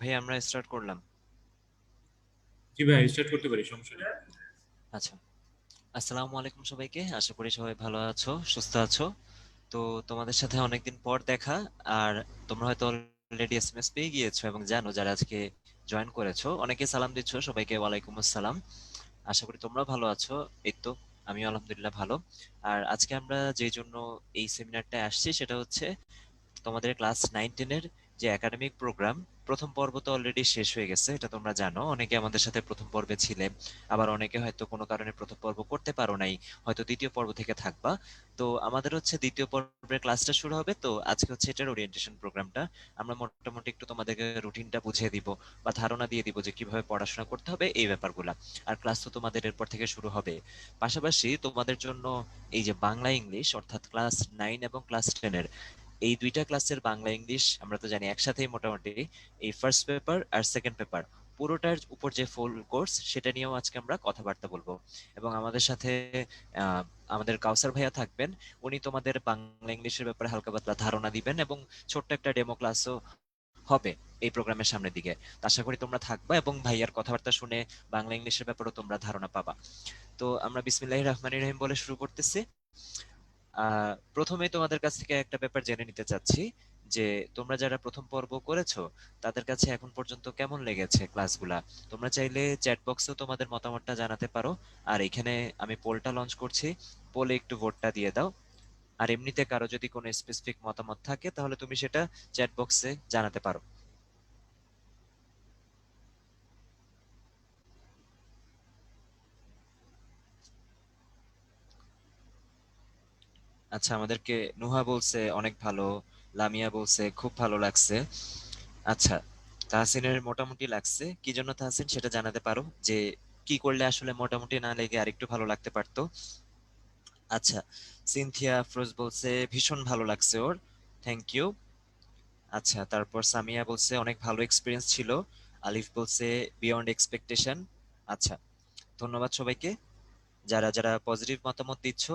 ভাই আমরা স্টার্ট করলাম। জি ভাই, স্টার্ট করতে পারি, সমস্যা নেই। আচ্ছা, আসসালামু আলাইকুম সবাইকে। আশা করি সবাই ভালো আছো, সুস্থ আছো। তো তোমাদের সাথে অনেকদিন পর দেখা। আর তোমরা হয়তো অলরেডি এসএমএস পেয়ে গিয়েছো এবং জানো যারা আজকে জয়েন করেছো, অনেকে সালাম দিচ্ছ, সবাইকে ওয়ালাইকুম আসসালাম। আশা করি তোমরা ভালো আছো। এই তো, আমিও আলহামদুলিল্লাহ ভালো। আর আজকে আমরা যে জন্য এই সেমিনারটা আসছি সেটা হচ্ছে তোমাদের ক্লাস 9-10-এর যে একাডেমিক প্রোগ্রাম। প্রথম পর্ব তো অলরেডি শেষ হয়ে গেছে, এটা তোমরা জানো, অনেকে আমাদের সাথে প্রথম পর্বে ছিলে, আবার অনেকে হয়তো কোনো কারণে প্রথম পর্ব করতে পারো নাই, হয়তো দ্বিতীয় পর্ব থেকে থাকবা। তো আমাদের হচ্ছে দ্বিতীয় পর্বের ক্লাসটা শুরু হবে, তো আজকে হচ্ছে এটার ওরিয়েন্টেশন প্রোগ্রামটা। আমরা মোটামুটি একটু তোমাদেরকে রুটিনটা বুঝিয়ে দিব বা ধারণা দিয়ে দিব যে কিভাবে পড়াশোনা করতে হবে এই ব্যাপারগুলা। আর ক্লাস তো তোমাদের এরপর থেকে শুরু হবে। পাশাপাশি তোমাদের জন্য এই যে বাংলা ইংলিশ, অর্থাৎ ক্লাস 9 এবং ক্লাস 10-এর এই দুইটা ক্লাসের বাংলা ইংলিশ আমরা তো জানি একসাথেই মোটামুটি এই ফার্স্ট পেপার আর সেকেন্ড পেপার পুরোটার উপর যে ফুল কোর্স সেটা নিয়েও আজকে আমরা কথাবার্তা বলবো। এবং আমাদের সাথে আহ, আমাদের কাউসার ভাইয়া থাকবেন। উনি তোমাদের বাংলা ইংলিশের ব্যাপারে হালকা পাতলা ধারণা দিবেন এবং ছোট্ট একটা ডেমো ক্লাসও হবে এই প্রোগ্রামের সামনের দিকে। তো আশা করি তোমরা থাকবা এবং ভাইয়ার কথাবার্তা শুনে বাংলা ইংলিশের ব্যাপারেও তোমরা ধারণা পাবা। তো আমরা বিসমিল্লাহির রহমানির রহিম বলে শুরু করতেছি। প্রথমে তোমাদের কাছ থেকে একটা ব্যাপার জেনে নিতে চাচ্ছি যে তোমরা যারা প্রথম পর্ব করেছো তাদের কাছে এখন পর্যন্ত কেমন লেগেছে ক্লাসগুলা। তোমরা চাইলে চ্যাট বক্সেও তোমাদের মতামতটা জানাতে পারো। আর এখানে আমি পোলটা লঞ্চ করছি, পোলে একটু ভোটটা দিয়ে দাও। আর এমনিতে কারো যদি কোনো স্পেসিফিক মতামত থাকে তাহলে তুমি সেটা চ্যাট বক্সে জানাতে পারো। আচ্ছা, আমাদেরকে নুহা বলছে অনেক ভালো, লামিয়া বলছে খুব ভালো লাগছে। আচ্ছা, তাহসিনের মোটামুটি লাগছে, কি জন্য তাহসিন সেটা জানাতে পারো যে কি করলে আসলে মোটামুটি না লেগে আরেকটু ভালো লাগতে পারতো। আচ্ছা, সিনথিয়া আফরোজ বলছে ভীষণ ভালো লাগছে ওর, থ্যাংক ইউ। আচ্ছা, তারপর সামিয়া বলছে অনেক ভালো এক্সপিরিয়েন্স ছিল। আলিফ বলছে বিয়ন্ড এক্সপেকটেশন। আচ্ছা, ধন্যবাদ সবাইকে যারা যারা পজিটিভ মতামত দিচ্ছ।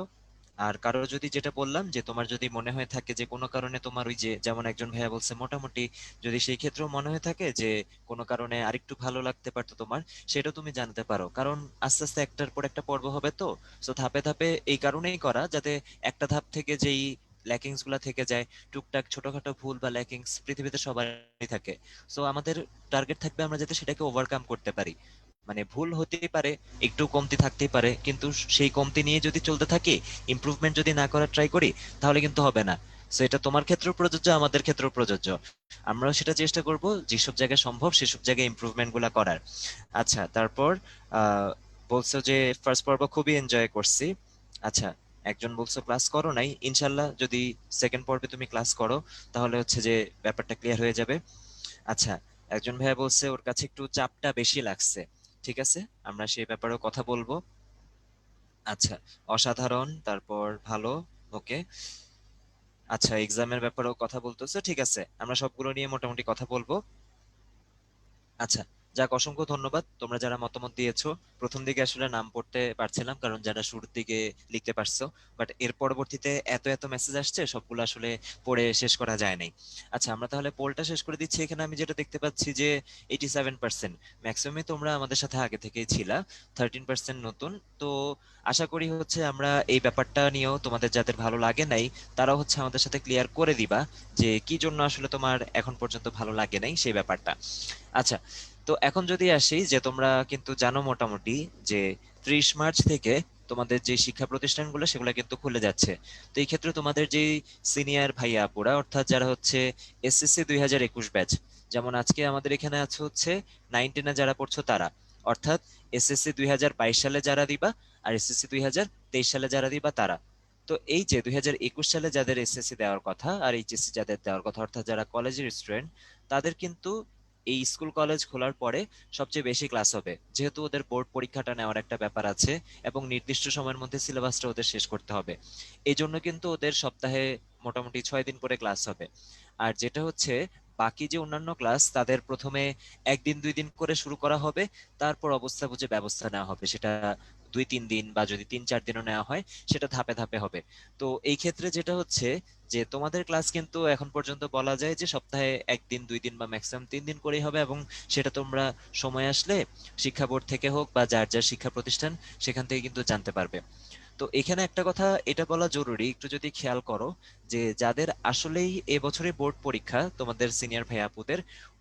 আর কারোর যদি, যেটা বললাম, যে তোমার যদি মনে হয়ে থাকে যে কোনো কারণে তোমার ওই যে যেমন একজন ভাইয়া বলছে মোটামুটি, যদি সেই ক্ষেত্রেও মনে হয়ে থাকে যে কোনো কারণে আরেকটু ভালো লাগতে পারতো তোমার, সেটা তুমি জানতে পারো। কারণ আস্তে আস্তে একটার পর একটা পর্ব হবে, তো সো ধাপে ধাপে এই কারণেই করা যাতে একটা ধাপ থেকে যেই ল্যাকিংস গুলা থেকে যায়, টুকটাক ছোটখাটো ভুল বা ল্যাকিংস পৃথিবীতে সবারই থাকে। সো আমাদের টার্গেট থাকবে আমরা যাতে সেটাকে ওভারকাম করতে পারি। মানে ভুল হতেই পারে, একটু কমতি থাকতেই পারে, কিন্তু সেই কমতি নিয়ে যদি চলতে থাকি, ইমপ্রুভমেন্ট যদি না করার ট্রাই করি, তাহলে কিন্তু হবে না। সো এটা তোমার ক্ষেত্রেও প্রযোজ্য, আমাদের ক্ষেত্রেও প্রযোজ্য। আমরাও সেটা চেষ্টা করব যেসব জায়গায় সম্ভব সেসব জায়গায় ইমপ্রুভমেন্ট গুলা করার। আচ্ছা, তারপর আহ বলছো যে ফার্স্ট পর্ব খুবই এনজয় করছি। আচ্ছা, একজন বলছো ক্লাস করো নাই, ইনশাল্লাহ যদি সেকেন্ড পর্বে তুমি ক্লাস করো তাহলে হচ্ছে যে ব্যাপারটা ক্লিয়ার হয়ে যাবে। আচ্ছা, একজন ভাইয়া বলছে ওর কাছে একটু চাপটা বেশি লাগছে। ঠিক আছে, আমরা সেই ব্যাপারেও কথা বলবো। আচ্ছা, অসাধারণ, তারপর ভালো, ওকে। আচ্ছা, এক্সামের ব্যাপারেও কথা বলতেছে, ঠিক আছে, আমরা সবগুলো নিয়ে মোটামুটি কথা বলবো। আচ্ছা, যাক, অসংখ্য ধন্যবাদ তোমরা যারা মতামত দিয়েছো। প্রথম দিকে আসলে নাম পড়তে পারছিলাম কারণ যারা শুরুর দিকে লিখতে পারছো, বাট এর পরবর্তীতে এত এত মেসেজ আসছে সবগুলো আসলে পড়ে শেষ করা যায় নাই। আচ্ছা, আমরা তাহলে পোলটা শেষ করে দিচ্ছি। এখানে আমি যেটা দেখতে পাচ্ছি যে 87%, ম্যাক্সিমামই তোমরা আমাদের সাথে আগে থেকেই ছিলা, 13% নতুন। তো আশা করি হচ্ছে আমরা এই ব্যাপারটা নিয়েও তোমাদের যাদের ভালো লাগে নাই তারাও হচ্ছে আমাদের সাথে ক্লিয়ার করে দিবা যে কি জন্য আসলে তোমার এখন পর্যন্ত ভালো লাগে নাই সেই ব্যাপারটা। আচ্ছা, তো এখন যদি আসি যে তোমরা কিন্তু জানো মোটামুটি যে 30 মার্চ থেকে তোমাদের যে শিক্ষা প্রতিষ্ঠানগুলো সেগুলো কিন্তু খুলে যাচ্ছে। তো এই ক্ষেত্রে তোমাদের যে সিনিয়র ভাইয়া আপুরা, অর্থাৎ যারা হচ্ছে এসএসসি 2021 ব্যাচ, যেমন আজকে আমাদের এখানে আছে হচ্ছে 9-10-এ যারা পড়ছো তারা, অর্থাৎ এসএসসি 2022 সালে যারা দিবা আর এসএসসি 2023 সালে যারা দিবা তারা। তো এই যে 2021 সালে যাদের এসএসসি দেওয়ার কথা আর এইচএসসি যাদের দেওয়ার কথা, অর্থাৎ যারা কলেজের স্টুডেন্ট, তাদের কিন্তু এই স্কুল কলেজ খোলার পরে সবচেয়ে বেশি ক্লাস হবে, যেহেতু ওদের বোর্ড পরীক্ষাটা নেওয়ার একটা ব্যাপার আছে এবং নির্দিষ্ট সময়ের মধ্যে সিলেবাসটা ওদের শেষ করতে হবে। এই জন্য কিন্তু ওদের সপ্তাহে মোটামুটি 6 দিন করে ক্লাস হবে। আর যেটা হচ্ছে বাকি যে অন্যান্য ক্লাস তাদের প্রথমে 1 দিন 2 দিন করে শুরু করা হবে, তারপর অবস্থা বুঝে ব্যবস্থা নেওয়া হবে, সেটা 2-3 দিন বা যদি 3-4 দিনও নেওয়া হয় সেটা ধাপে ধাপে হবে। তো এই ক্ষেত্রে যেটা হচ্ছে যে তোমাদের ক্লাস কিন্তু এখন পর্যন্ত বলা যায় যে সপ্তাহে 1 দিন 2 দিন বা ম্যাক্সিমাম 3 দিন করেই হবে, এবং সেটা তোমরা সময় আসলে শিক্ষা বোর্ড থেকে হোক বা যার যার শিক্ষা প্রতিষ্ঠান সেখান থেকে কিন্তু জানতে পারবে। তো এখানে একটা কথা এটা বলা জরুরি, একটু যদি খেয়াল করো, যে যাদের আসলেই এবছরে বোর্ড পরীক্ষা তোমাদের সিনিয়র ভাই আপুদের,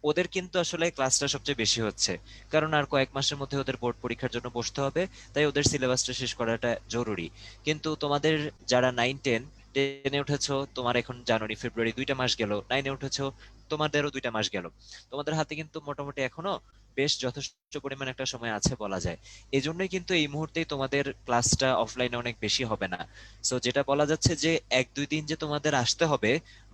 ওদের কিন্তু আসলে ক্লাসটা সবচেয়ে বেশি হচ্ছে, কারণ আর কয়েক মাসের মধ্যে ওদের বোর্ড পরীক্ষার জন্য বসতে হবে, তাই ওদের সিলেবাসটা শেষ করাটা জরুরি। কিন্তু তোমাদের যারা 9-10, টেনে উঠেছো, তোমার এখন জানুয়ারি ফেব্রুয়ারি 2টা মাস গেল, 9-এ উঠেছো, তোমাদেরও 2টা মাস গেল, তোমাদের হাতে কিন্তু মোটামুটি এখনো বেশ যথেষ্ট পরিমাণ একটা সময় আছে বলা যায়। এই জন্যই কিন্তু এই মুহূর্তেই তোমাদের ক্লাসটা অফলাইনে অনেক বেশি হবে না। সো যেটা বলা যাচ্ছে যে 1-2 দিন যে তোমাদের আসতে হবে,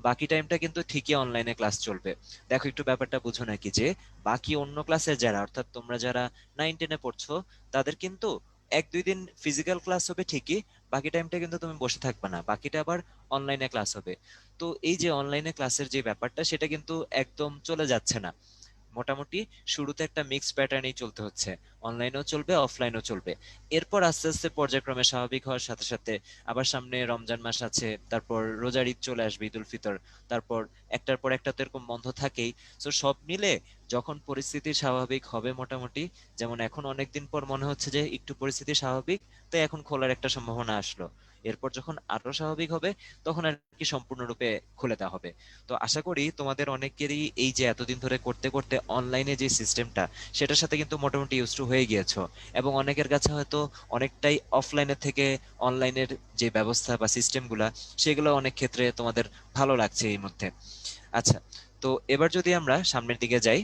বাকি টাইমটা কিন্তু ঠিকই অনলাইনে ক্লাস চলবে। দেখো একটু ব্যাপারটা বুঝো নাকি, যে বাকি অন্য ক্লাসের যারা, অর্থাৎ তোমরা যারা 9-10-এ পড়ছো, তাদের কিন্তু 1-2 দিন ফিজিক্যাল ক্লাস হবে ঠিকই, বাকি টাইমটা কিন্তু তুমি বসে থাকবে না, বাকিটা আবার অনলাইনে ক্লাস হবে। তো এই যে অনলাইনে ক্লাসের যে ব্যাপারটা, সেটা কিন্তু একদম চলে যাচ্ছে না। মোটামুটি শুরুতে একটা মিক্স প্যাটার্নেই চলতে হচ্ছে, অনলাইনেও চলবে অফলাইনেও চলবে। এরপর আস্তে আস্তে পর্যায়ক্রমে স্বাভাবিক হওয়ার সাথে সাথে আবার সামনে রমজান মাস আছে, তারপর রোজার ঈদ চলে আসবে, ঈদুল ফিতর, তারপর একটার পর একটা তো এরকম বন্ধ থাকেই। তো সব মিলে যখন পরিস্থিতি স্বাভাবিক হবে মোটামুটি, যেমন এখন অনেকদিন পর মনে হচ্ছে যে একটু পরিস্থিতি স্বাভাবিক, তাই এখন খোলার একটা সম্ভাবনা আসলো। এরপর যখন আরো স্বাভাবিক হবে, তখন আর কি সম্পূর্ণরূপে খুলে দেওয়া হবে। তো আশা করি তোমাদের অনেকেরই এই যে এতদিন ধরে করতে করতে অনলাইনে যে সিস্টেমটা, সেটার সাথে কিন্তু মোটামুটি ইউজ টু হয়ে গিয়েছো, এবং অনেকের কাছে হয়তো অনেকটাই অফলাইনের থেকে অনলাইনের যে ব্যবস্থা বা সিস্টেমগুলা, সেগুলো অনেক ক্ষেত্রে তোমাদের ভালো লাগছে এই মধ্যে। আচ্ছা, তো এবার যদি আমরা সামনের দিকে যাই,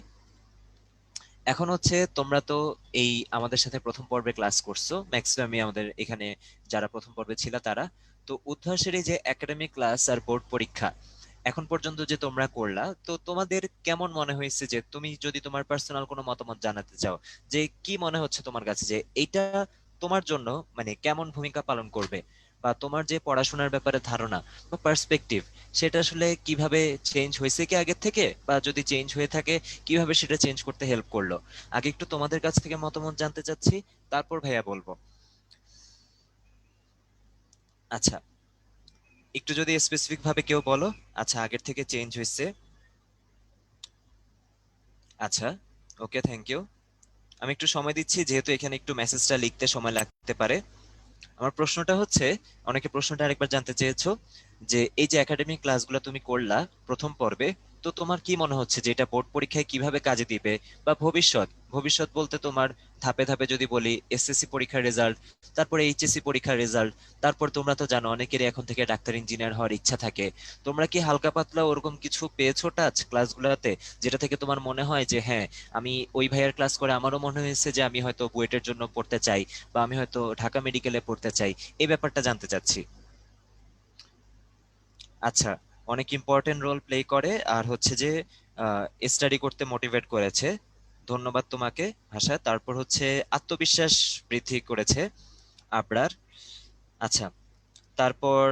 এখন হচ্ছে তোমরা তো এই আমাদের সাথে প্রথম পর্বে ক্লাস করছো ম্যাক্সিমামই, আমাদের এখানে যারা প্রথম পর্বে ছিল তারা। তো উদ্ভাসের এই যে একাডেমিক ক্লাস আর বোর্ড পরীক্ষা এখন পর্যন্ত যে তোমরা করলা, তো তোমাদের কেমন মনে হয়েছে, যে তুমি যদি তোমার পার্সোনাল কোনো মতামত জানাতে চাও, যে কি মনে হচ্ছে তোমার কাছে যে এইটা তোমার জন্য মানে কেমন ভূমিকা পালন করবে, বা তোমার যে পড়াশোনার ব্যাপারে ধারণা বা পার্সপেক্টিভ, সেটা আসলে কিভাবে চেঞ্জ হয়েছে কি আগের থেকে, বা যদি চেঞ্জ হয়ে থাকে কিভাবে সেটা চেঞ্জ করতে হেল্প করলো। আগে একটু তোমাদের কাছ থেকে মতামত জানতে চাচ্ছি, তারপর ভাইয়া বলবো। আচ্ছা, একটু যদি স্পেসিফিক ভাবে কেউ বলো। আচ্ছা, আগের থেকে চেঞ্জ হয়েছে। আচ্ছা, ওকে, থ্যাংক ইউ। আমি একটু সময় দিচ্ছি, যেহেতু এখানে একটু মেসেজটা লিখতে সময় লাগতে পারে। আমার প্রশ্নটা হচ্ছে, অনেকে প্রশ্নটা আরেকবার জানতে চেয়েছো, যে এই যে একাডেমিক ক্লাসগুলো তুমি করলা প্রথম পর্বে, তো তোমার কি মনে হচ্ছে যে এটা বোর্ড পরীক্ষায় কিভাবে কাজে দিবে, বা ভবিষ্যৎ ভবিষ্যৎ বলতে তোমার ধাপে ধাপে যদি বলি, এসএসসি পরীক্ষার রেজাল্ট, তারপরে এইচএসসি পরীক্ষার রেজাল্ট, তারপর তোমরা তো জানো অনেকেরই এখন থেকে ডাক্তার ইঞ্জিনিয়ার হওয়ার ইচ্ছা থাকে, তোমরা কি হালকা পাতলা ওরকম কিছু পেয়েছো টাচ ক্লাসগুলোতে, যেটা থেকে তোমার মনে হয় যে হ্যাঁ, আমি ওই ভাইয়ার ক্লাস করে আমারও মনে হয়েছে যে আমি হয়তো বুয়েটের জন্য পড়তে চাই, বা আমি হয়তো ঢাকা মেডিকেলে পড়তে চাই, এই ব্যাপারটা জানতে চাচ্ছি। আচ্ছা, অনেক ইম্পর্টেন্ট রোল প্লে করে, আর হচ্ছে যে স্টাডি করতে মোটিভেট করেছে, ধন্যবাদ তোমাকে ভাষা। তারপর হচ্ছে আত্মবিশ্বাস বৃদ্ধি করেছে আবরার। আচ্ছা, তারপর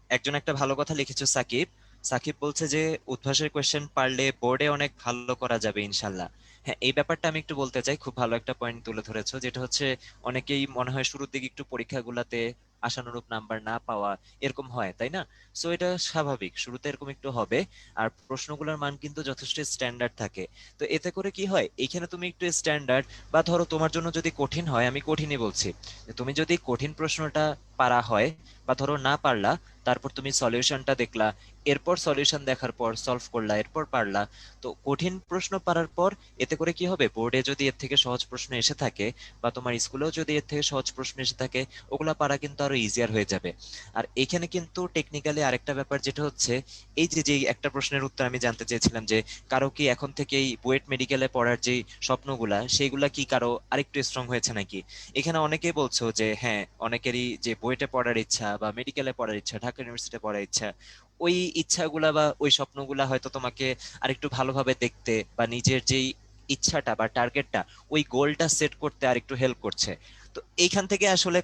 একজন একটা ভালো কথা লিখেছো, সাকিব। সাকিব বলছে যে উদ্ভাসের কোশ্চেন পারলে বোর্ডে অনেক ভালো করা যাবে ইনশাল্লাহ। হ্যাঁ, এই ব্যাপারটা আমি একটু বলতে চাই, খুব ভালো একটা পয়েন্ট তুলে ধরেছো, যেটা হচ্ছে অনেকেই মনে হয় শুরুর দিকে একটু পরীক্ষাগুলোতে আশানুরূপ নাম্বার না পাওয়া, এরকম হয় তাই না? সো এটা স্বাভাবিক, শুরুতে এরকম একটু হবে। আর প্রশ্নগুলোর মান কিন্তু যথেষ্ট স্ট্যান্ডার্ড থাকে। তো এতে করে কি হয়, এইখানে তুমি একটু স্ট্যান্ডার্ড, বা ধরো তোমার জন্য যদি কঠিন হয়, আমি কঠিনই বলছি, যে তুমি যদি কঠিন প্রশ্নটা পারা হয়, বা ধরো না পারলা, তারপর তুমি সলিউশনটা দেখলা, এরপর সলিউশন দেখার পর সলভ করলা, এরপর পারলা। তো কঠিন প্রশ্ন পারার পর এতে করে কি হবে, বোর্ডে যদি এর থেকে সহজ প্রশ্ন এসে থাকে, বা তোমার স্কুলেও যদি এর থেকে সহজ প্রশ্ন এসে থাকে, ওগুলা পারা কিন্তু আরো ইজিয়ার হয়ে যাবে। আর এখানে কিন্তু টেকনিক্যালি আরেকটা ব্যাপার যেটা হচ্ছে, এই যে যে একটা প্রশ্নের উত্তর আমি জানতে চেয়েছিলাম, যে কারো কি এখন থেকেই বুয়েট মেডিকেলে পড়ার যে স্বপ্নগুলা, সেইগুলা কি কারো আরেকটু স্ট্রং হয়েছে নাকি? এখানে অনেকেই বলছো যে হ্যাঁ, অনেকেরই যে বুয়েটে পড়ার ইচ্ছা বা মেডিকেলে পড়ার ইচ্ছা, ঢাকা ইউনিভার্সিটিতে পড়ার ইচ্ছা, ওই ইচ্ছাগুলা বা ওই স্বপ্নগুলা হয়তো তোমাকে আরেকটু ভালোভাবে দেখতে, বা নিজের যেই ইচ্ছাটা বা টার্গেটটা, ওই গোলটা সেট করতে আরেকটু হেল্প করছে। তো এইখান থেকে আসলে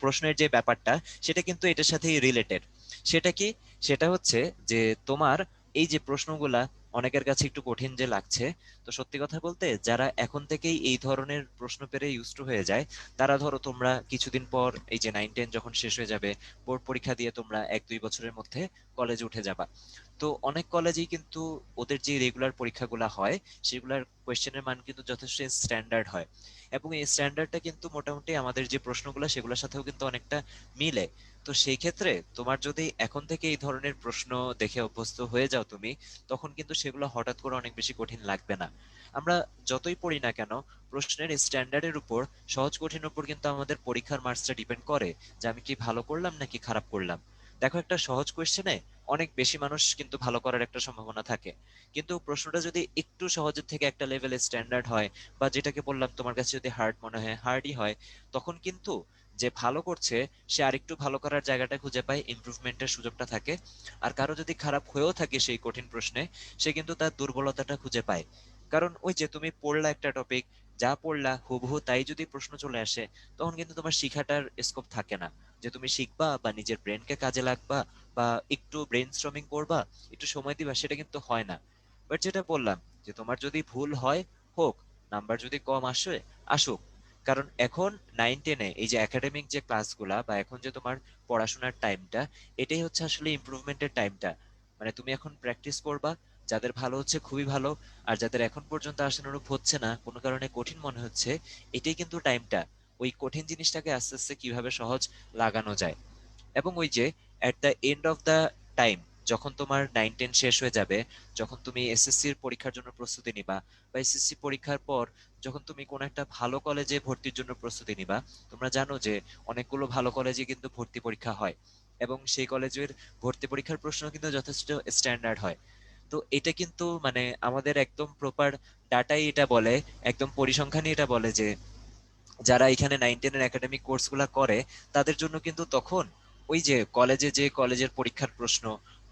প্রশ্নের যে ব্যাপারটা, সেটা কিন্তু এটার সাথেই রিলেটেড। সেটা কি? সেটা হচ্ছে যে তোমার এই যে প্রশ্নগুলা, অনেকের কাছে একটু কঠিন যে লাগছে। তো সত্যি কথা বলতে যারা এখন থেকেই এই ধরনের প্রশ্ন পেরে ইউজ টু হয়ে যায়, তারা ধরো তোমরা কিছুদিন পর এই যে 9-10 যখন শেষ হয়ে যাবে, বোর্ড পরীক্ষা দিয়ে তোমরা 1-2 বছরের মধ্যে কলেজে উঠে যাবা। তো অনেক কলেজেই কিন্তু ওদের যে রেগুলার পরীক্ষাগুলো হয়, সেগুলার কোয়েশ্চেনের মান কিন্তু যথেষ্ট স্ট্যান্ডার্ড হয়, এবং এই স্ট্যান্ডার্ডটা কিন্তু মোটামুটি আমাদের যে প্রশ্নগুলো সেগুলোর সাথেও কিন্তু অনেকটা মিলে। তো সেই ক্ষেত্রে তোমার যদি এখন থেকে এই ধরনের প্রশ্ন দেখে অভ্যস্ত হয়ে যাও তুমি, তখন কিন্তু সেগুলো হঠাৎ করে অনেক বেশি কঠিন লাগবে না। আমরা যতই পড়ি না কেন, প্রশ্নের স্ট্যান্ডার্ডের উপর, সহজ কঠিনের উপর কিন্তু আমাদের পরীক্ষার মার্কসটা ডিপেন্ড করে, যে আমি কি ভালো করলাম নাকি খারাপ করলাম। দেখো, একটা সহজ কোয়েশ্চেনে অনেক বেশি মানুষ কিন্তু ভালো করার একটা সম্ভাবনা থাকে, কিন্তু প্রশ্নটা যদি একটু সহজের থেকে একটা লেভেলে স্ট্যান্ডার্ড হয়, বা যেটাকে বললাম তোমার কাছে যদি হার্ড মনে হয়, হার্ডই হয়, তখন কিন্তু যে ভালো করছে সে আরেকটু ভালো করার জায়গাটা খুঁজে পায়, ইমপ্রুভমেন্টের সুযোগটা থাকে। আর কারো যদি খারাপ হয়েও থাকে সেই কঠিন প্রশ্নে, সে কিন্তু তার দুর্বলতাটা খুঁজে পায়। কারণ ওই যে তুমি পড়লা একটা টপিক, যা পড়লা হুবহু তাই যদি প্রশ্ন চলে আসে, তখন কিন্তু তোমার শিখাটার স্কোপ থাকে না, যে তুমি শিখবা বা নিজের ব্রেনকে কাজে লাগবা, বা একটু ব্রেন স্টর্মিং করবা, একটু সময় দিবা, সেটা কিন্তু হয় না। বাট যেটা বললাম, যে তোমার যদি ভুল হয়, হোক, নাম্বার যদি কম আসে, আসুক। কারণ এখন 9-10-এ এই যে একাডেমিক যে ক্লাসগুলা, বা এখন যে তোমার পড়াশোনার টাইমটা, এটাই হচ্ছে আসলে ইমপ্রুভমেন্টের টাইমটা। মানে তুমি এখন প্র্যাকটিস করবা, যাদের ভালো হচ্ছে খুবই ভালো, আর যাদের এখন পর্যন্ত আশানুরূপ হচ্ছে না, কোনো কারণে কঠিন মনে হচ্ছে, এটাই কিন্তু টাইমটা ওই কঠিন জিনিসটাকে আস্তে আস্তে কিভাবে সহজ লাগানো যায়। এবং ওই যে at the end of the time, যখন তোমার 9-10 শেষ হয়ে যাবে, যখন তুমি এসএসসির পরীক্ষার জন্য প্রস্তুতি নিবা, বা এসএসসি পরীক্ষার পর যখন তুমি কোনো একটা ভালো কলেজে ভর্তির জন্য প্রস্তুতি নিবা, তোমরা জানো যে অনেকগুলো ভালো কলেজে কিন্তু ভর্তি পরীক্ষা হয়, এবং সেই কলেজের ভর্তি পরীক্ষার প্রশ্ন কিন্তু যথেষ্ট স্ট্যান্ডার্ড হয়। তো এটা কিন্তু মানে আমাদের একদম প্রপার ডাটাই এটা বলে, একদম পরিসংখ্যানই এটা বলে, যে যারা এখানে 9-10-এর একাডেমিক কোর্সগুলো করে, তাদের জন্য কিন্তু তখন ওই যে কলেজে যে কলেজের পরীক্ষার প্রশ্ন,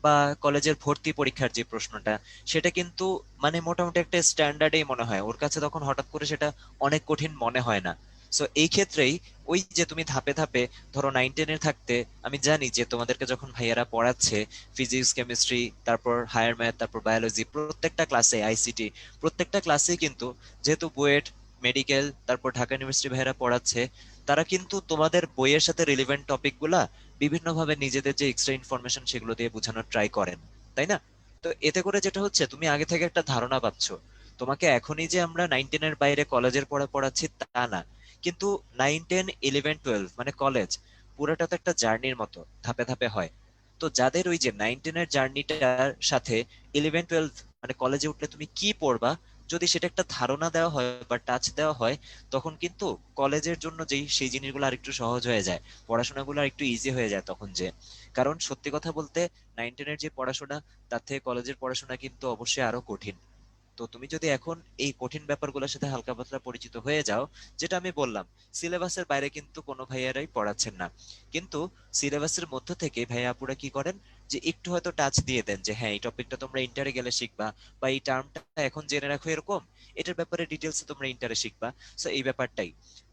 বা কলেজের ভর্তি পরীক্ষার যে প্রশ্নটা, সেটা কিন্তু মানে মোটামুটি একটা স্ট্যান্ডার্ডেই মনে হয় ওর কাছে, তখন হঠাৎ করে সেটা অনেক কঠিন মনে হয় না। সো এই ক্ষেত্রেই ওই যে তুমি ধাপে ধাপে, ধরো 9-10-এর থাকতে, আমি জানি যে তোমাদেরকে যখন ভাইয়ারা পড়াচ্ছে ফিজিক্স, কেমিস্ট্রি, তারপর হায়ার ম্যাথ, তারপর বায়োলজি, প্রত্যেকটা ক্লাসে আইসিটি, প্রত্যেকটা ক্লাসেই কিন্তু, যেহেতু বুয়েট, মেডিকেল, তারপর ঢাকা ইউনিভার্সিটি ভাইয়েরা পড়াচ্ছে, তারা কিন্তু তোমাদের বইয়ের সাথে রিলেভেন্ট টপিকগুলা বিভিন্নভাবে নিজেদের যে এক্সট্রা ইনফরমেশন সেগুলো দিয়ে বোঝানোর ট্রাই করেন, তাই না? তো এতে করে যেটা হচ্ছে, তুমি আগে থেকে একটা ধারণা পাচ্ছ। তোমাকে এখনই যে আমরা 9-10-এর বাইরে কলেজের পড়া পড়াচ্ছি তা না, কিন্তু 9-10-11-12 মানে কলেজ, পুরোটা তো একটা জার্নির মতো, ধাপে ধাপে হয়। তো যাদের ওই যে 9-10-এর জার্নিটার সাথে 11-12 মানে কলেজে উঠলে তুমি কি পড়বা, যদি সেটা একটা ধারণা দেওয়া হয় বা টাচ দেওয়া হয়, তখন কিন্তু কলেজের জন্য যেই সেই জিনিসগুলো আরেকটু সহজ হয়ে যায়, পড়াশোনাগুলো আরেকটু ইজি হয়ে যায় তখন যে। কারণ সত্যি কথা বলতে, 9-10-এর যে পড়াশোনা, তার থেকে কলেজের পড়াশোনা কিন্তু অবশ্যই আরো কঠিন। তো তুমি যদি এখন এই কঠিন ব্যাপারগুলোর সাথে হালকা পাতলা পরিচিত হয়ে যাও, যেটা আমি বললাম, সিলেবাসের বাইরে কিন্তু কোনো ভাইয়ারাই পড়াচ্ছেন না, কিন্তু সিলেবাসের মধ্য থেকে ভাইয়া আপুরা কি করেন, যে একটু হয়তো টাচ দিয়ে দেন, যে হ্যাঁ এই টপিকটা তোমরা ইন্টারে গেলে শিখবা, বা এই টার্মটা এখন জেনে রাখো এরকম, এটার ব্যাপারে ডিটেলস তোমরা ইন্টারে শিখবা। সো এই ব্যাপারটাই,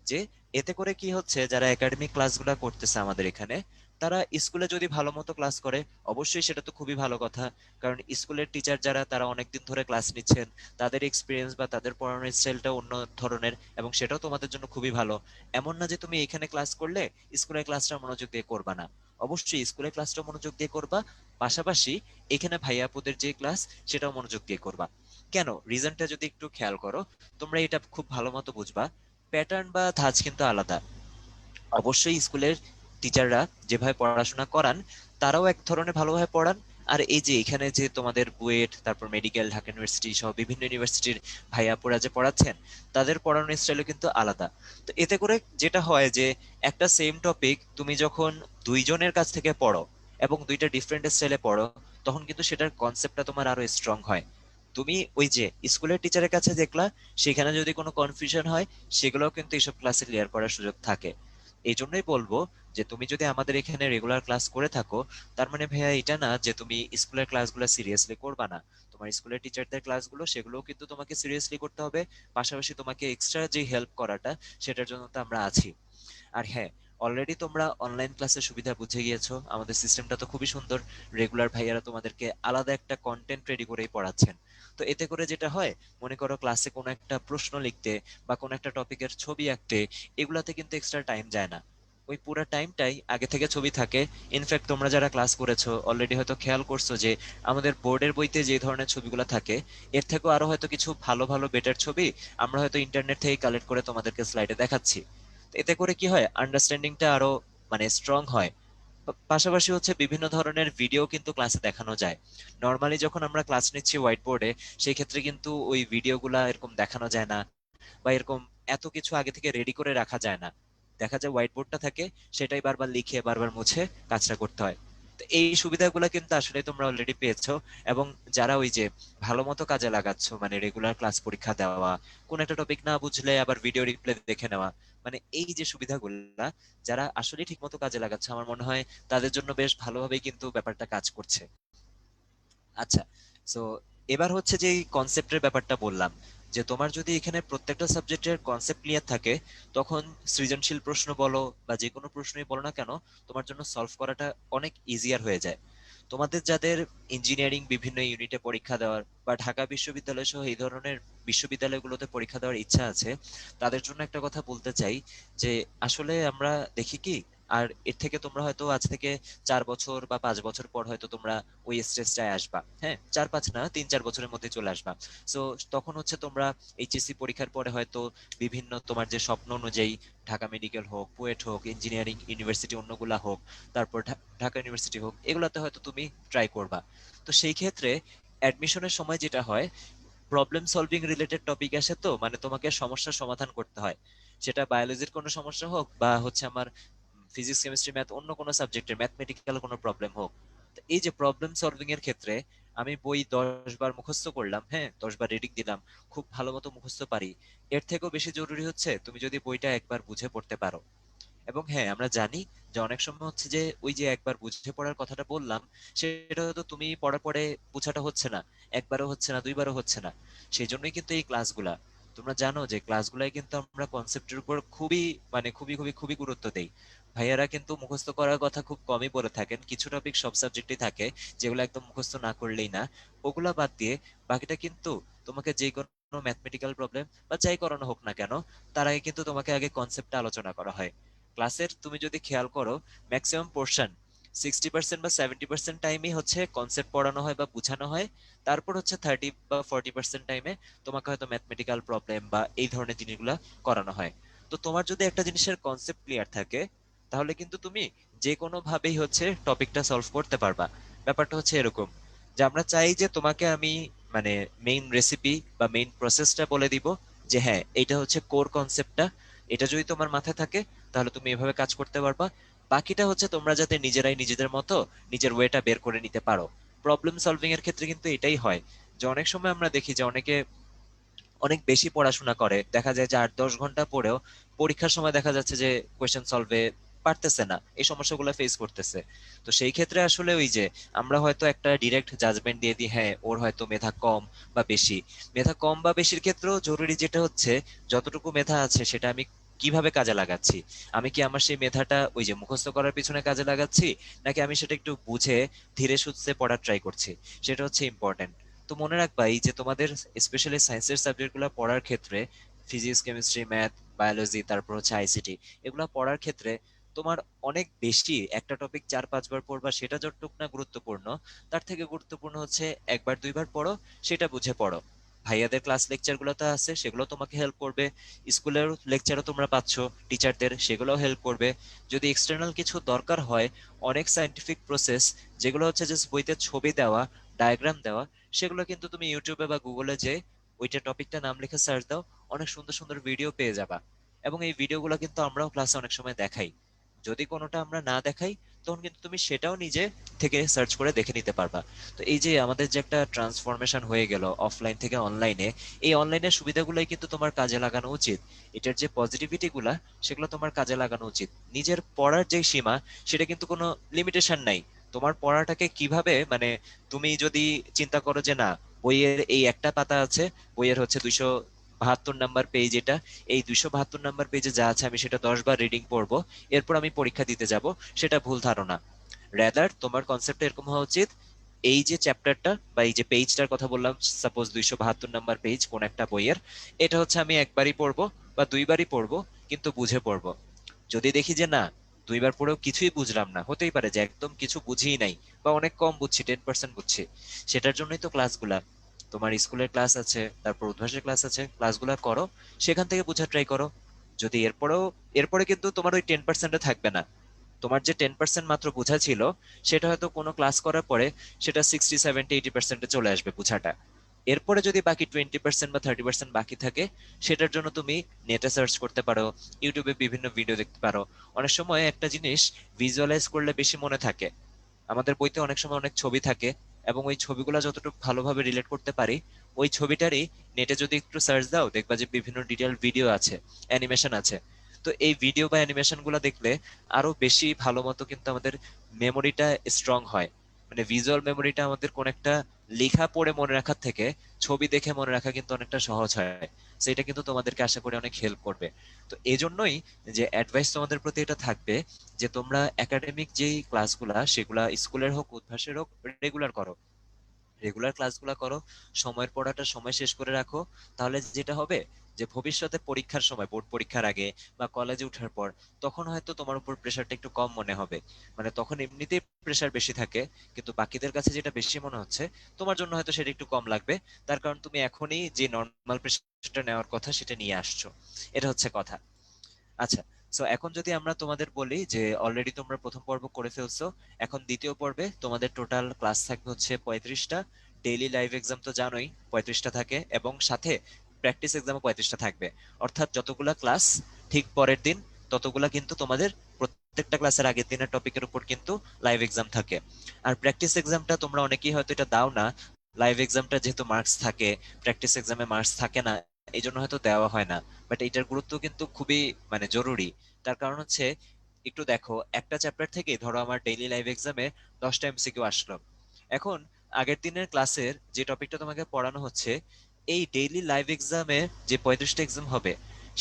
যে এতে করে কি হচ্ছে, যারা একাডেমিক ক্লাসগুলো করতেছে আমাদের এখানে, তারা স্কুলে যদি ভালো মতো ক্লাস করে, অবশ্যই সেটা তো খুবই ভালো কথা। কারণ স্কুলের টিচার যারা, তারা অনেকদিন ধরে ক্লাস নিচ্ছেন, তাদের এক্সপিরিয়েন্স বা তাদের পড়ানোর স্টাইলটা অন্য ধরনের, এবং সেটাও তোমাদের জন্য খুবই ভালো। এমন না যে তুমি এখানে ক্লাস করলে স্কুলের ক্লাসটা মনোযোগ দিয়ে করবা না, অবশ্যই স্কুলের ক্লাসটা মনোযোগ দিয়ে করবা, পাশাপাশি এখানে ভাইয়া আপুদের যে ক্লাস, সেটাও মনোযোগ দিয়ে করবা। কেন, রিজনটা যদি একটু খেয়াল করো, তোমরা এটা খুব ভালো মতো বুঝবা। প্যাটার্ন বা ধাঁচ কিন্তু আলাদা। অবশ্যই স্কুলের টিচাররা যেভাবে পড়াশোনা করান, তারাও এক ধরনের ভালোভাবে পড়ান। আর এই যে এখানে যে তোমাদের বুয়েট, তারপর মেডিকেল, ঢাকা ইউনিভার্সিটি সহ বিভিন্ন ইউনিভার্সিটির ভাইয়াপুরা যে পড়াচ্ছেন, তাদের পড়ানোর স্টাইলও কিন্তু আলাদা। তো এতে করে যেটা হয় যে, একটা সেম টপিক তুমি যখন দুইজনের কাছ থেকে পড়ো, এবং দুইটা ডিফারেন্ট স্টাইলে পড়ো, তখন কিন্তু সেটার কনসেপ্টটা তোমার আরো স্ট্রং হয়। তুমি ওই যে স্কুলের টিচারের কাছে দেখলা, সেখানে যদি কোনো কনফিউশন হয়, সেগুলোও কিন্তু এইসব ক্লাসে ক্লিয়ার করার সুযোগ থাকে। এই জন্যই বলবো, যে তুমি যদি আমাদের এখানে রেগুলার ক্লাস করে থাকো, তার মানে ভাইয়া এটা না যে তুমি স্কুলের ক্লাসগুলো সিরিয়াসলি করবা না। তোমার স্কুলের টিচারদের ক্লাসগুলো, সেগুলোও কিন্তু তোমাকে সিরিয়াসলি করতে হবে। পাশাপাশি তোমাকে এক্সট্রা যে হেল্প করাটা, সেটার জন্য তো আমরা আছি। আর হ্যাঁ, অলরেডি তোমরা অনলাইন ক্লাসের সুবিধা বুঝে গিয়েছো, আমাদের সিস্টেমটা তো খুবই সুন্দর। রেগুলার ভাইয়ারা তোমাদেরকে আলাদা একটা কন্টেন্ট রেডি করেই পড়াচ্ছেন। তো এতে করে যেটা হয়, মনে করো ক্লাসে কোনো একটা প্রশ্ন লিখতে বা কোনো একটা টপিকের ছবি আঁকতে, এগুলাতে কিন্তু এক্সট্রা টাইম যায় না। ওই পুরো টাইমটাই আগে থেকে ছবি থাকে। ইনফ্যাক্ট তোমরা যারা ক্লাস করেছো অলরেডি হয়তো খেয়াল করছো যে আমাদের বোর্ডের বইতে যে ধরনের ছবিগুলো থাকে, এর থেকেও আরো হয়তো কিছু ভালো ভালো বেটার ছবি আমরা হয়তো ইন্টারনেট থেকে কালেক্ট করে তোমাদেরকে স্লাইডে দেখাচ্ছি। তো এতে করে কি হয়, আন্ডারস্ট্যান্ডিংটা আরো মানে স্ট্রং হয়। পাশাপাশি হচ্ছে বিভিন্ন ধরনের ভিডিও কিন্তু ক্লাসে দেখানো যায়। নর্মালি যখন আমরা ক্লাস নিচ্ছি হোয়াইট বোর্ডে, সেই ক্ষেত্রে কিন্তু ওই ভিডিওগুলা এরকম দেখানো যায় না, বা এরকম এত কিছু আগে থেকে রেডি করে রাখা যায় না। দেখা যায় হোয়াইট বোর্ডটা থাকে, সেটাই বারবার লিখে বারবার মুছে কাজটা করতে হয়। তো এই সুবিধাগুলো কিন্তু আসলে তোমরা অলরেডি পেয়েছো। এবং যারা ওই যে ভালো মতো কাজে লাগাচ্ছ, মানে রেগুলার ক্লাস পরীক্ষা দেওয়া, কোন একটা টপিক না বুঝলে আবার ভিডিও রিপ্লে দেখে নেওয়া, মানে এই যে সুবিধাগুলা যারা আসলে ঠিক মতো কাজে লাগাচ্ছে, আমার মনে হয় তাদের জন্য বেশ ভালোভাবেই কিন্তু ব্যাপারটা কাজ করছে। আচ্ছা, সো এবার হচ্ছে যে কনসেপ্টের ব্যাপারটা বললাম, যে তোমার যদি এখানে প্রত্যেকটা সাবজেক্টের কনসেপ্ট ক্লিয়ার থাকে, তখন সৃজনশীল প্রশ্ন বলো বা যে কোনো প্রশ্নই বলো না কেন, তোমার জন্য সলভ করাটা অনেক ইজিয়ার হয়ে যায়। তোমাদের যাদের ইঞ্জিনিয়ারিং বিভিন্ন ইউনিটে পরীক্ষা দেওয়ার বা ঢাকা বিশ্ববিদ্যালয় সহ এই ধরনের বিশ্ববিদ্যালয়গুলোতে পরীক্ষা দেওয়ার ইচ্ছা আছে, তাদের জন্য একটা কথা বলতে চাই, যে আসলে আমরা দেখি কি, আর এর থেকে তোমরা হয়তো আজ থেকে 4 বছর বা 5 বছর পর হয়তো তোমরা ওই স্টেজটায় আসবা, হ্যাঁ 4-5 না, 3-4 বছরের মধ্যে চলে আসবা। সো তখন হচ্ছে তোমরা এইচএসসি পরীক্ষার পরে হয়তো বিভিন্ন তোমার যে স্বপ্ন অনুযায়ী, ঢাকা মেডিকেল হোক, বুয়েট হোক, ইঞ্জিনিয়ারিং ইউনিভার্সিটি অন্যগুলা হোক, তারপর ঢাকা ইউনিভার্সিটি হোক, এগুলাতে হয়তো তুমি ট্রাই করবা। তো সেই ক্ষেত্রে অ্যাডমিশনের সময় যেটা হয়, প্রবলেম সলভিং রিলেটেড টপিক আসে, তো মানে তোমাকে সমস্যার সমাধান করতে হয়। সেটা বায়োলজির কোনো সমস্যা হোক বা হচ্ছে আমার ফিজিক্স কেমিস্ট্রি ম্যাথ অন্য কোনো সাবজেক্টের ম্যাথমেটিক্যাল কোনো প্রবলেম হোক। তো এই যে প্রবলেম সলভিং এর ক্ষেত্রে আমি বই 10 বার মুখস্থ করলাম, হ্যাঁ 10 বার রিডিং দিলাম, খুব ভালো মতো মুখস্থ পারি, এর থেকেও বেশি জরুরি হচ্ছে তুমি যদি বইটা একবার বুঝে পড়তে পারো। এবং হ্যাঁ আমরা জানি যে অনেক সময় হচ্ছে যে ওই যে একবার বুঝে পড়ার কথাটা বললাম, সেটা হয়তো তুমি পড়ার পরে বোঝাটা হচ্ছে না, একবারও হচ্ছে না, দুইবারও হচ্ছে না। সেই জন্যই কিন্তু এই ক্লাসগুলা, তোমরা জানো যে ক্লাসগুলাই কিন্তু আমরা কনসেপ্টের উপর খুবই মানে খুবই খুবই খুবই গুরুত্ব দেই। ভাইয়ারা কিন্তু মুখস্থ করার কথা খুব কমই বলে থাকেন, কিছু টপিক সব সাবজেক্টই থাকে যেগুলো একদম মুখস্থ না করলেই না। ওগুলা বাদ দিয়ে বাকিটা কিন্তু তোমাকে যে কোনো ম্যাথমেটিক্যাল প্রবলেম বা যাই করানো হোক না কেন, তার আগে কিন্তু তোমাকে আগে কনসেপ্টটা আলোচনা করা হয়। ক্লাসের তুমি যদি খেয়াল করো, ম্যাক্সিমাম পোর্শন 60% বা 70% টাইমই হচ্ছে কনসেপ্ট পড়ানো হয় বা বোঝানো হয়। তারপর হচ্ছে 30 বা 40% টাইমে তোমাকে হয়তো ম্যাথমেটিক্যাল প্রবলেম বা এই ধরনের জিনিসগুলো করানো হয়। তো তোমার যদি একটা জিনিসের কনসেপ্ট ক্লিয়ার থাকে, তাহলে কিন্তু তুমি যে কোনো ভাবেই হচ্ছে টপিকটা সলভ করতে পারবা। ব্যাপারটা হচ্ছে এরকম, যে আমরা চাই যে তোমাকে আমি মানে মেইন রেসিপি বা মেইন প্রসেসটা বলে দিব, যে হ্যাঁ এটা হচ্ছে কোর কনসেপ্টটা, এটা যদি তোমার মাথায় থাকে তাহলে তুমি এভাবে কাজ করতে পারবা। বাকিটা হচ্ছে তোমরা যাতে নিজেরাই নিজেদের মতো নিজের ওয়েটা বের করে নিতে পারো। প্রবলেম সলভিং এর ক্ষেত্রে কিন্তু এটাই হয়, যে অনেক সময় আমরা দেখি যে অনেকে অনেক বেশি পড়াশোনা করে, দেখা যায় যে 8-10 ঘন্টা পড়েও পরীক্ষার সময় দেখা যাচ্ছে যে কোয়েশ্চেন সলভে পারতেছে না, এই সমস্যাগুলো ফেস করতেছে। তো সেই ক্ষেত্রে আসলে ওই যে আমরা হয়তো একটা ডিরেক্ট জাজমেন্ট দিয়ে দিই, হ্যাঁ ওর হয়তো মেধা কম বা বেশি। মেধা কম বা বেশির ক্ষেত্রেও জরুরি যেটা হচ্ছে, যতটুকু মেধা আছে সেটা আমি কিভাবে কাজে লাগাচ্ছি। আমি কি আমার সেই মেধাটা ওই যে মুখস্থ করার পিছনে কাজে লাগাচ্ছি, নাকি আমি সেটা একটু বুঝে ধীরে সুস্থে পড়ার ট্রাই করছি, সেটা হচ্ছে ইম্পর্টেন্ট। তো মনে রাখবা এই যে তোমাদের স্পেশালি সায়েন্সের সাবজেক্টগুলো পড়ার ক্ষেত্রে, ফিজিক্স কেমিস্ট্রি ম্যাথ বায়োলজি তারপর হচ্ছে আইসিটি, এগুলো পড়ার ক্ষেত্রে তোমার অনেক বেশি একটা টপিক 4-5 বার পড়বা সেটা যতটুক না গুরুত্বপূর্ণ, তার থেকে গুরুত্বপূর্ণ হচ্ছে একবার দুইবার পড়ো, সেটা বুঝে পড়ো। ভাইয়াদের ক্লাস লেকচার গুলো তো আছে, সেগুলো তোমাকে হেল্প করবে। স্কুলের লেকচারও তোমরা পাচ্ছ টিচারদের, সেগুলোও হেল্প করবে। যদি এক্সটার্নাল কিছু দরকার হয়, অনেক সায়েন্টিফিক প্রসেস যেগুলো হচ্ছে জাস্ট বইতে ছবি দেওয়া, ডায়াগ্রাম দেওয়া, সেগুলো কিন্তু তুমি ইউটিউবে বা গুগলে যে ওইটা টপিকটা নাম লিখে সার্চ দাও, অনেক সুন্দর সুন্দর ভিডিও পেয়ে যাবা। এবং এই ভিডিওগুলো কিন্তু আমরাও ক্লাসে অনেক সময় দেখাই। যদি কোনোটা আমরা না দেখাই, তখন কিন্তু তুমি সেটাও নিজে থেকে সার্চ করে দেখে নিতে পারবা। তো এই যে আমাদের যে একটা ট্রান্সফরমেশন হয়ে গেল অফলাইন থেকে অনলাইনে, এই অনলাইনের সুবিধাগুলোই কিন্তু তোমার কাজে লাগানো উচিত। এটার যে পজিটিভিটি গুলা, সেগুলো তোমার কাজে লাগানো উচিত। নিজের পড়ার যে সীমা, সেটা কিন্তু কোনো লিমিটেশন নাই। তোমার পড়াটাকে কিভাবে মানে তুমি যদি চিন্তা করো যে না, বইয়ের এই একটা পাতা আছে, বইয়ের হচ্ছে 200 272 নাম্বার পেজ এটা। এই 272 নাম্বার পেজে যা আছে আমি সেটা 10 বার রিডিং পড়বো, এরপর আমি পরীক্ষা দিতে যাব, সেটা ভুল ধারণা। রেদার তোমার কনসেপ্ট এরকম হওয়া উচিত, এই যে চ্যাপ্টারটা বা এই যে পেজটার কথা বললাম, সাপোজ 272 নাম্বার পেজ কোন একটা বইয়ের, এটা হচ্ছে আমি একবারই পড়বো বা দুইবারই পড়বো, কিন্তু বুঝে পড়বো। যদি দেখি যে না, দুইবার পড়েও কিছুই বুঝলাম না, হতেই পারে যে একদম কিছু বুঝিই নাই বা অনেক কম বুঝছি, 10% বুঝছি, সেটার জন্যই তো ক্লাসগুলা। তোমার স্কুলের ক্লাস আছে, তারপর উদ্ভাসের ক্লাস আছে, ক্লাসগুলা করো, সেখান থেকে বোঝা ট্রাই করো। যদি এরপরে কিন্তু তোমার ওই 10%-এ থাকবে না। তোমার যে 10% মাত্র বোঝা ছিল, সেটা হয়তো কোনো ক্লাস করার পরে সেটা 60, 70, 80%-এ চলে আসবে বোঝাটা। এরপরে যদি বাকি 20% বা 30% বাকি থাকে, সেটার জন্য তুমি নেটে সার্চ করতে পারো, ইউটিউবে বিভিন্ন ভিডিও দেখতে পারো। অনেক সময় একটা জিনিস ভিজুয়ালাইজ করলে বেশি মনে থাকে। আমাদের বইতে অনেক সময় অনেক ছবি থাকে, এবং ওই ছবিগুলো যতটুকু ভালোভাবে রিলেট করতে পারি, ওই ছবিটারই নেটে যদি একটু সার্চ দাও, দেখবা যে বিভিন্ন ডিটেল ভিডিও আছে, অ্যানিমেশন আছে। তো এই ভিডিও বা অ্যানিমেশন গুলো দেখলে আরো বেশি ভালো মতো কিন্তু আমাদের মেমোরিটা স্ট্রং হয়। মানে ভিজুয়াল মেমোরিটা আমাদের কোন একটা লেখা পড়ে মনে রাখার থেকে ছবি দেখে মনে রাখা কিন্তু অনেকটা সহজ হয়। সেটা কিন্তু তোমাদেরকে আশা করি অনেক হেল্প করবে। তো এই জন্যই যে অ্যাডভাইস তোমাদের প্রতি এটা থাকবে, যে তোমরা একাডেমিক যেই ক্লাসগুলা সেগুলা স্কুলের হোক উদ্ভাসের হোক রেগুলার করো। রেগুলার ক্লাসগুলো করো, সময়ের পড়াটা সময় শেষ করে রাখো। তাহলে যেটা হবে, যে ভবিষ্যতে পরীক্ষার সময়, বোর্ড পরীক্ষার আগে বা কলেজে ওঠার পর, তখন হয়তো তোমার উপর প্রেশারটা একটু কম মনে হবে। মানে তখন এমনিতেই প্রেশার বেশি থাকে, কিন্তু বাকিদের কাছে যেটা বেশি মনে হচ্ছে, তোমার জন্য হয়তো সেটা একটু কম লাগবে। তার কারণ তুমি এখনই যে নর্মাল প্রেশারটা নেওয়ার কথা সেটা নিয়ে আসছো। এটা হচ্ছে কথা। আচ্ছা, সো এখন যদি আমরা তোমাদের বলি যে অলরেডি তোমরা প্রথম পর্ব করে ফেলছো, এখন দ্বিতীয় পর্বে তোমাদের টোটাল ক্লাস থাকবে হচ্ছে 35টা। ডেইলি লাইভ এক্সাম তো জানোই 35টা থাকে, এবং সাথে প্র্যাকটিস এক্সামও 35টা থাকবে। অর্থাৎ যতগুলা ক্লাস ঠিক পরের দিন, ততগুলা কিন্তু তোমাদের প্রত্যেকটা ক্লাসের আগের দিনের টপিকের উপর কিন্তু লাইভ এক্সাম থাকে। আর প্র্যাকটিস এক্সামটা তোমরা অনেকেই হয়তো এটা দাও না। লাইভ এক্সামটা যেহেতু মার্কস থাকে, প্র্যাকটিস এক্সামে মার্কস থাকে না, এই জন্য হয়তো দেওয়া হয় না। বাট এটার গুরুত্ব কিন্তু খুবই মানে জরুরি। তার কারণ হচ্ছে, একটু দেখো, একটা চ্যাপ্টার থেকে ধরো আমার ডেইলি লাইভ এক্সামে 10টা এমসিকিউ আসলো। এখন আগের দিনের ক্লাসের যে টপিকটা তোমাকে পড়ানো হচ্ছে, এই ডেইলি লাইভ এক্সামে যে 35টা এক্সাম হবে,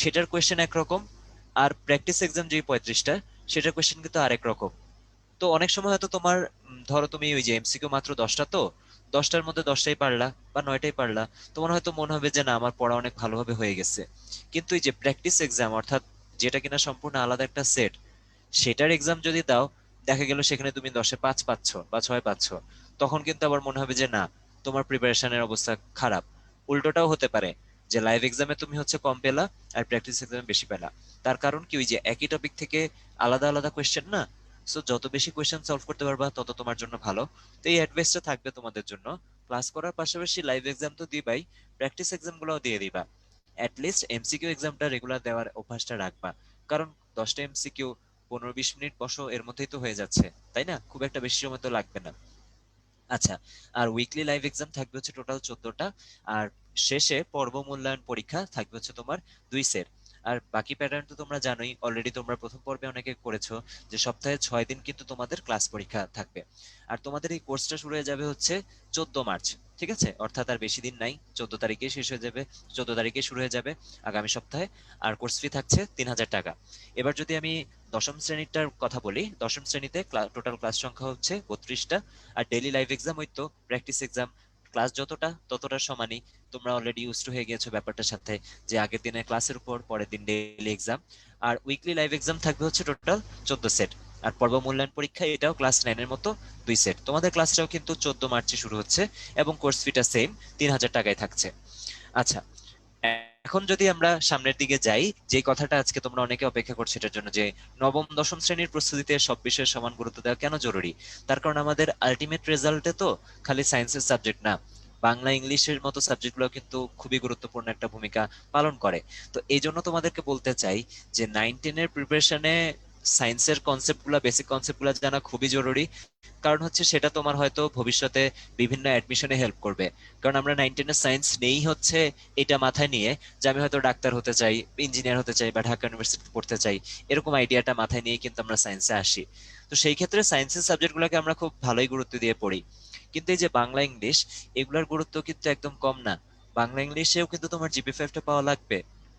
সেটার কোয়েশ্চেন একরকম, আর প্র্যাকটিস এক্সাম যে 35টা, সেটার কোয়েশ্চেন কিন্তু আরেক রকম। তো অনেক সময় হয়তো তোমার ধরো তুমি ওই যে এমসিকিউ মাত্র 10টা, তো 10টার মধ্যে 10টাই পারলা বা 9টাই পারলা, তোমার হয়তো মনে হবে যে না, আমার পড়া অনেক ভালোভাবে হয়ে গেছে। কিন্তু এই যে প্র্যাকটিস এক্সাম, অর্থাৎ যেটা কিনা সম্পূর্ণ আলাদা একটা সেট, সেটার এক্সাম যদি দাও, দেখা গেল সেখানে তুমি 10-এ 5 পাচ্ছ বা 6 পাচ্ছ, তখন কিন্তু আবার মনে হবে যে না, তোমার প্রিপারেশনের অবস্থা খারাপ। উল্টোটাও হতে পারে, যে লাইভ এক্সামে তুমি হচ্ছে কম পেলা, আর প্র্যাকটিস এক্সামে বেশি পেলা। তার কারণ কি, ওই যে একই টপিক থেকে আলাদা আলাদা কোয়েশ্চেন না। সো যত বেশি কোয়েশ্চেন সলভ করতে পারবা, তত তোমার জন্য ভালো। তো এই অ্যাডভাইসটা থাকবে তোমাদের জন্য, ক্লাস করার পাশাপাশি লাইভ এক্সাম তো দিবাই, প্র্যাকটিস এক্সাম গুলোও দিয়ে দিবা। অ্যাটলিস্ট এমসিকিউ এক্সামটা রেগুলার দেওয়ার অভ্যাসটা রাখবা। কারণ 10টা এমসিকিউ 15-20 মিনিট বসো, এর মধ্যেই তো হয়ে যাচ্ছে, তাই না? খুব একটা বেশি সময় তো লাগবে না। আচ্ছা, আর উইকলি লাইভ এক্সাম থাকবে হচ্ছে টোটাল 14টা। আর শেষে পর্ব মূল্যায়ন পরীক্ষা থাকবে হচ্ছে তোমার 2 সেট। আর বাকি প্যাটার্ন তো তোমরা জানোই, অলরেডি তোমরা প্রথম পর্বে অনেকে করেছো, যে সপ্তাহে 6 দিন কিন্তু তোমাদের ক্লাস পরীক্ষা থাকবে। আর তোমাদের এই কোর্সটা শুরু হয়ে যাবে হচ্ছে 14 মার্চ। ঠিক আছে, অর্থাৎ আর বেশি দিন নাই, 14 তারিখে শেষ হয়ে যাবে, 14 তারিখে শুরু হয়ে যাবে আগামী সপ্তাহে। আর কোর্স ফি থাকছে 3000 টাকা। এবার যদি আমি দশম শ্রেণীটার কথা বলি, দশম শ্রেণীতে টোটাল ক্লাস সংখ্যা হচ্ছে 32টা। আর ডেইলি লাইভ এক্সাম ওই তো প্র্যাকটিস এক্সাম, ক্লাস যতটা ততটা সমানই। তোমরা অলরেডি ইউজ হয়ে গেছো ব্যাপারটার সাথে, যে আগের দিনের ক্লাসের উপর পরের দিন ডেইলি এক্সাম। আর উইকলি লাইভ এক্সাম থাকবে হচ্ছে টোটাল 14 সেট। আর পর্ব মূল্যায়ন পরীক্ষা এটাও ক্লাস 9-এর মতো 2 সেট। তোমাদের ক্লাসটাও কিন্তু 14 মার্চে শুরু হচ্ছে, এবং কোর্স ফিটা সেম 3000 টাকায় থাকছে। আচ্ছা, এখন যদি আমরা সামনের দিকে যাই, যে কথাটা আজকে তোমরা অনেকে অপেক্ষা করছো এটার জন্য, যে নবম দশম শ্রেণীর প্রস্তুতিতে সব বিষয়ে সমান গুরুত্ব দেওয়া কেন জরুরি। তার কারণ আমাদের আলটিমেট রেজাল্টে তো খালি সায়েন্সের সাবজেক্ট না, বাংলা ইংলিশের মতো সাবজেক্টগুলো কিন্তু খুবই গুরুত্বপূর্ণ একটা ভূমিকা পালন করে। তো এই জন্য তোমাদেরকে বলতে চাই, যে 9-10-এর প্রিপারেশনে সায়েন্সের কনসেপ্টগুলো, বেসিক কনসেপ্টগুলো জানা খুবই জরুরি। কারণ হচ্ছে সেটা তোমার হয়তো ভবিষ্যতে বিভিন্ন অ্যাডমিশনে হেল্প করবে। কারণ আমরা 9-10-এর সায়েন্স নেই হচ্ছে এটা মাথায় নিয়ে, যে আমি হয়তো ডাক্তার হতে চাই, ইঞ্জিনিয়ার হতে চাই, বা ঢাকা ইউনিভার্সিটি পড়তে চাই, এরকম আইডিয়াটা মাথায় নিয়ে কিন্তু আমরা সায়েন্সে আসি। তো সেই ক্ষেত্রে সায়েন্সের সাবজেক্টগুলোকে আমরা খুব ভালোই গুরুত্ব দিয়ে পড়ি। কিন্তু এই যে বাংলা ইংলিশ, এগুলোর গুরুত্ব কিন্তু একদম কম না। বাংলা ইংলিশেও কিন্তু তোমার জিপি 5টা পাওয়া লাগবে।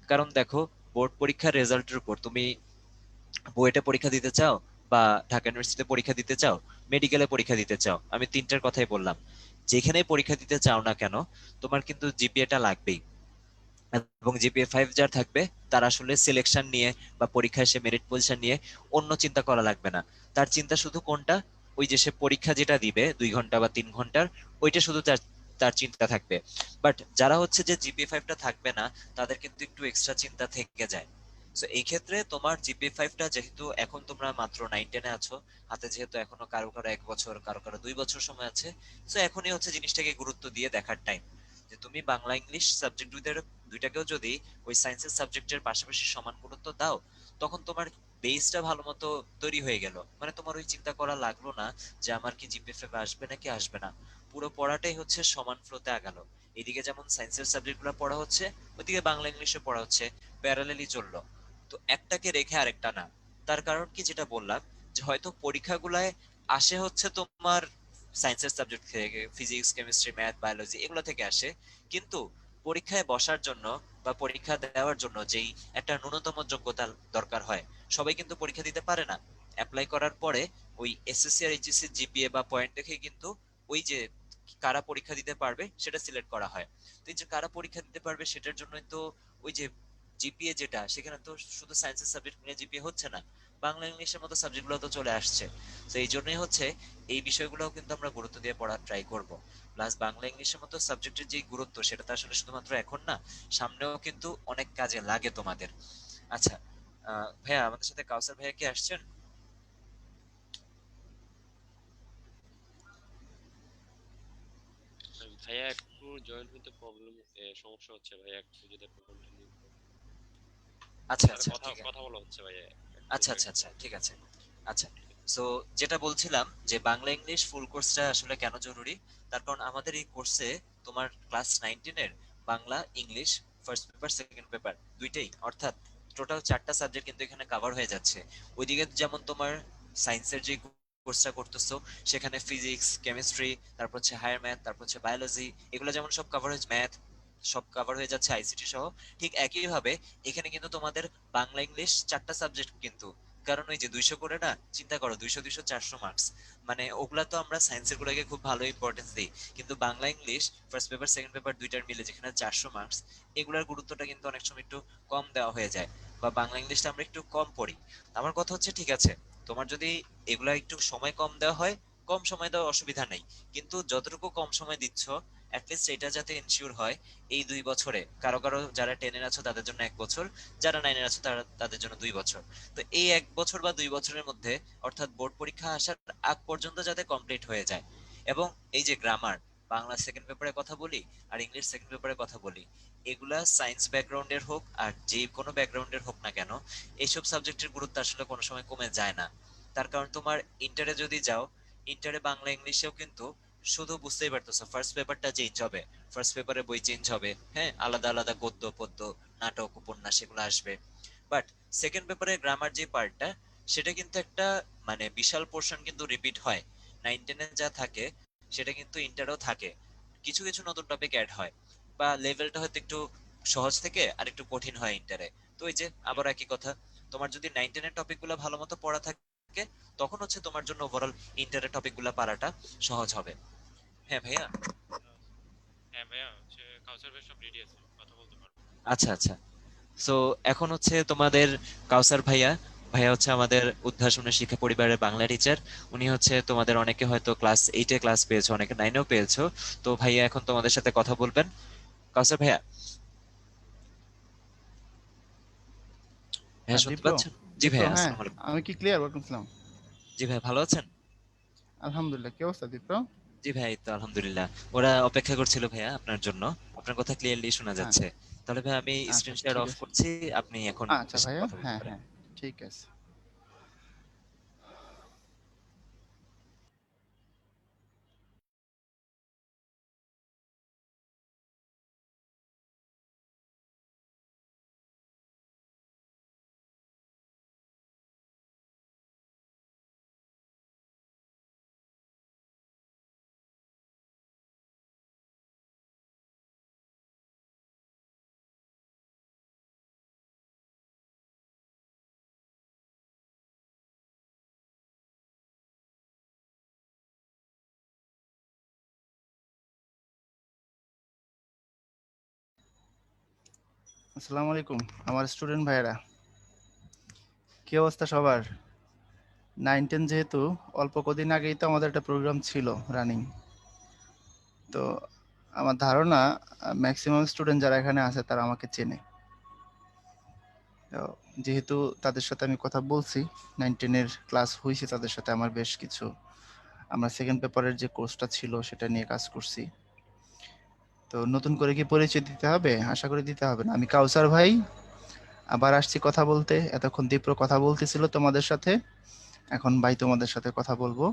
কারণ দেখো, বোর্ড পরীক্ষার রেজাল্টের উপর তুমি বুয়েটে পরীক্ষা দিতে চাও, বা ঢাকা ইউনিভার্সিটিতে পরীক্ষা দিতে চাও, মেডিকেলে পরীক্ষা দিতে চাও, আমি তিনটার কথাই বললাম, যেখানে পরীক্ষা দিতে চাও না কেন, তোমার কিন্তু জিপিএটা লাগবেই। এবং জিপিএ 5 যার থাকবে, তার আসলে সিলেকশন নিয়ে বা পরীক্ষায় সে মেরিট পজিশন নিয়ে অন্য চিন্তা করা লাগবে না। তার চিন্তা শুধু কোনটা, ওই যে সে পরীক্ষা যেটা দিবে 2 ঘন্টা বা 3 ঘন্টার, ওইটা শুধু তার তার চিন্তা থাকবে। বাট যারা হচ্ছে যে জিপিএ 5টা থাকবে না, তাদের কিন্তু একটু এক্সট্রা চিন্তা থেকে যায়। তো এই ক্ষেত্রে তোমার জিপিএ 5টা, যেহেতু এখন তোমরা মাত্র 9-10-এ আছো, হাতে যেহেতু এখনো কারো কারো 1 বছর, কারো কারো 2 বছর সময় আছে, তো এখনই হচ্ছে জিনিসটাকে গুরুত্ব দিয়ে দেখার টাইম, যে তুমি বাংলা ইংলিশ সাবজেক্ট দুইটাকেও যদি ওই সায়েন্সের সাবজেক্টের পাশাপাশি সমান গুরুত্ব দাও, তখন তোমার বেসটা ভালো মতো তৈরি হয়ে গেল, মানে তোমার ওই চিন্তা করা লাগলো না যে আমার কি জিপিএ 5 আসবে নাকি আসবে না। পুরো পড়াটাই হচ্ছে সমান ফ্লোতে আগালো। এদিকে যেমন সায়েন্সের সাবজেক্ট গুলো পড়া হচ্ছে, ওইদিকে বাংলা ইংলিশে পড়া হচ্ছে, প্যারালালি চললো। তো একটাকে রেখে আরেকটা না। তার কারণ কি, যেটা বললাম, যে হয়তো পরীক্ষাগুলায় আসে হচ্ছে তোমার সায়েন্সের সাবজেক্ট থেকে, ফিজিক্স, কেমিস্ট্রি, ম্যাথ, বায়োলজি, এগুলো থেকে আসে, কিন্তু পরীক্ষায় বসার জন্য বা পরীক্ষা দেওয়ার জন্য যেই একটা ন্যূনতম যোগ্যতা দরকার হয়, সবাই কিন্তু পরীক্ষা দিতে পারে না। অ্যাপ্লাই করার পরে ওই এসএসসি আর এইচএসসি জিপিএ বা পয়েন্ট দেখে কিন্তু ওই যে কারা পরীক্ষা দিতে পারবে সেটা সিলেক্ট করা হয়। তো এই যে কারা পরীক্ষা দিতে পারবে, সেটার জন্যই তো ওই যে জিপিএ যেটা, সেখানে তো শুধু সায়েন্সের সাবজেক্ট নিয়ে জিপিএ হচ্ছে না, বাংলা ইংলিশের মতো সাবজেক্ট গুলো তো চলে আসছে। তো এই জন্যই হচ্ছে এই বিষয়গুলোও কিন্তু আমরা গুরুত্ব দিয়ে পড়ার ট্রাই করব। প্লাস বাংলা ইংলিশের মতো সাবজেক্টের যে গুরুত্ব, সেটা তো আসলে শুধুমাত্র এখন না, সামনেও কিন্তু অনেক কাজে লাগে তোমাদের। আচ্ছা, ভাইয়া, আমাদের সাথে কাউসার ভাইয়া কি আসছেন? ভাইয়া একটু জয়েন হইতে প্রবলেম, সমস্যা হচ্ছে ভাইয়া, একটু যদি একটু কন্টিনিউ। আচ্ছা সাথে আচ্ছা, কথা ঠিক আছে। কথা বলা হচ্ছে ভাইয়া, একটু আচ্ছা জয়েন আচ্ছা আচ্ছা, করেন। ঠিক আছে। আচ্ছা, সো যেটা বলছিলাম, যে বাংলা ইংলিশ ফুল কোর্সটা আসলে কেন জরুরি, তার কারণ আমাদের এই কোর্সে তোমার ক্লাস 9-10-এর Bangla English first paper second paper দুইটাই, অর্থাৎ টোটাল 4টা সাবজেক্ট কিন্তু এখানে কভার হয়ে যাচ্ছে। ওইদিকে যেমন তোমার সায়েন্সের যে কোর্সটা করতেছো, সেখানে ফিজিক্স, কেমিস্ট্রি, তারপর হচ্ছে হায়ার ম্যাথ, তারপর হচ্ছে বায়োলজি, এগুলো যেমন সব কভার হয়ে, ম্যাথ সব কভার হয়ে যাচ্ছে আইসিটি সহ, ঠিক একই ভাবে এখানে কিন্তু তোমাদের বাংলা ইংলিশ 4টা সাবজেক্ট কিন্তু, কারণ ওই যে 200 করে না, চিন্তা করো, 200 200 400 মার্কস, মানে ওগুলা তো আমরা সায়েন্সের গুলোকে খুব ভালো ইম্পর্টেন্স দিই, কিন্তু Bangla English first paper second paper দুইটার মিলে যেখানে 400 মার্কস, এগুলার গুরুত্বটা কিন্তু অনেক সময় একটু কম দেওয়া হয়ে যায়, বা বাংলা ইংলিশটা আমরা একটু কম পড়ি। আমার কথা হচ্ছে, ঠিক আছে, তোমার যদি এগুলা একটু সময় কম দেওয়া হয়, কম সময় দেওয়া অসুবিধা নেই, কিন্তু যতটুকু কম সময় দিচ্ছ, অ্যাটলিস্ট এটা যাতে এনশিওর হয় এই 2 বছরে, কারো কারো যারা 10-এর আছো তাদের জন্য 1 বছর, যারা 9-এর আছো তাদের জন্য 2 বছর, তো এই 1 বছর বা 2 বছরের মধ্যে, অর্থাৎ বোর্ড পরীক্ষা আসার আগ পর্যন্ত যাতে কমপ্লিট হয়ে যায়। এবং এই যে গ্রামার, বাংলা সেকেন্ড পেপারে কথা বলি আর ইংলিশ সেকেন্ড পেপারে কথা বলি, এগুলা সায়েন্স ব্যাকগ্রাউন্ডের হোক আর যে কোনো ব্যাকগ্রাউন্ডের হোক না কেন, এইসব সাবজেক্টের গুরুত্ব আসলে কোনো সময় কমে যায় না। তার কারণ তোমার ইন্টারে যদি যাও, ইন্টারে বাংলা ইংলিশেও কিন্তু শুধু বুঝতেই পারতেছো, ফার্স্ট পেপারটা চেঞ্জ হবে, ফার্স্ট পেপারে বই চেঞ্জ হবে, হ্যাঁ, আলাদা আলাদা গদ্য পদ্য, নাটক, উপন্যাস, এগুলো আসবে। বাট সেকেন্ড পেপারে গ্রামার যে পার্টটা, সেটা কিন্তু একটা, মানে বিশাল পোর্শন কিন্তু রিপিট হয়। 9-10-এ যা থাকে, সেটা কিন্তু ইন্টারেও থাকে। কিছু কিছু নতুন টপিক অ্যাড হয়, বা লেভেলটা হয়তো একটু সহজ থেকে আর একটু কঠিন হয় ইন্টারে। তো এই যে আবার একই কথা, তোমার যদি 9-10-এর টপিক গুলো ভালো মতো পড়া থাকে, তখন হচ্ছে তোমার জন্য ওভারঅল ইন্টারের টপিক গুলা পারাটা সহজ হবে। হ্যাঁ ভাইয়া। হ্যাঁ ভাইয়া, হচ্ছে কাউসার ভাই সব রেডি আছে, কথা বলতে পারবো। আচ্ছা আচ্ছা, সো এখন হচ্ছে তোমাদের কাউসার ভাইয়া, ভাইয়া হচ্ছে আমাদের উদ্ভাসনের শিক্ষা পরিবারের বাংলা টিচার। উনি হচ্ছে তোমাদের অনেকে হয়তো ক্লাস 8-এ ক্লাস পেয়েছো, অনেকে 9-এও পেয়েছো। তো ভাইয়া এখন তোমাদের সাথে কথা বলবেন। কাউসার ভাইয়া, ভাইয়া হ্যাঁ, শুনতে দীপ্র। পাচ্ছেন? জি দীপ্র, ভাইয়া, হ্যাঁ। আসসালামু আলাইকুম। আমি কি ক্লিয়ার? ওয়ালাইকুম আসসালাম। জি ভাই, ভালো আছেন? আলহামদুলিল্লাহ। কি অবস্থা দীপ্র? জি ভাই, তো আলহামদুলিল্লাহ। ওরা অপেক্ষা করছিল ভাইয়া আপনার জন্য, আপনার কথা ক্লিয়ারলি শোনা আচ্ছা, যাচ্ছে। তাহলে ভাই আমি আচ্ছা, স্ক্রিন শেয়ার ঠিক অফ আছে। করছি, আপনি এখন আচ্ছা ওদের সাথে ভাইয়া, কথা বলতে হ্যাঁ, পারেন। হ্যাঁ, ঠিক আছে। আসসালামু আলাইকুম আমার স্টুডেন্ট ভাইয়েরা, কি অবস্থা সবার? 9-10 যেহেতু অল্প কদিন আগেই তো আমাদের একটা প্রোগ্রাম ছিল রানিং, তো আমার ধারণা ম্যাক্সিমাম স্টুডেন্ট যারা এখানে আছে তারা আমাকে চেনে। তো যেহেতু তাদের সাথে আমি কথা বলছি, 9-10-এর ক্লাস হয়েছে তাদের সাথে আমার বেশ কিছু, আমরা সেকেন্ড পেপারের যে কোর্সটা ছিল সেটা নিয়ে কাজ করছি। তো নতুন করে কি পরিচয় দিতে হবে? আশা করি দিতে হবে না। আমি কাউসার ভাই, আবার আসছি কথা বলতে। এতক্ষণ দীপ্র কথা বলতেছিল তোমাদের সাথে, এখন ভাই তোমাদের সাথে কথা বলবো।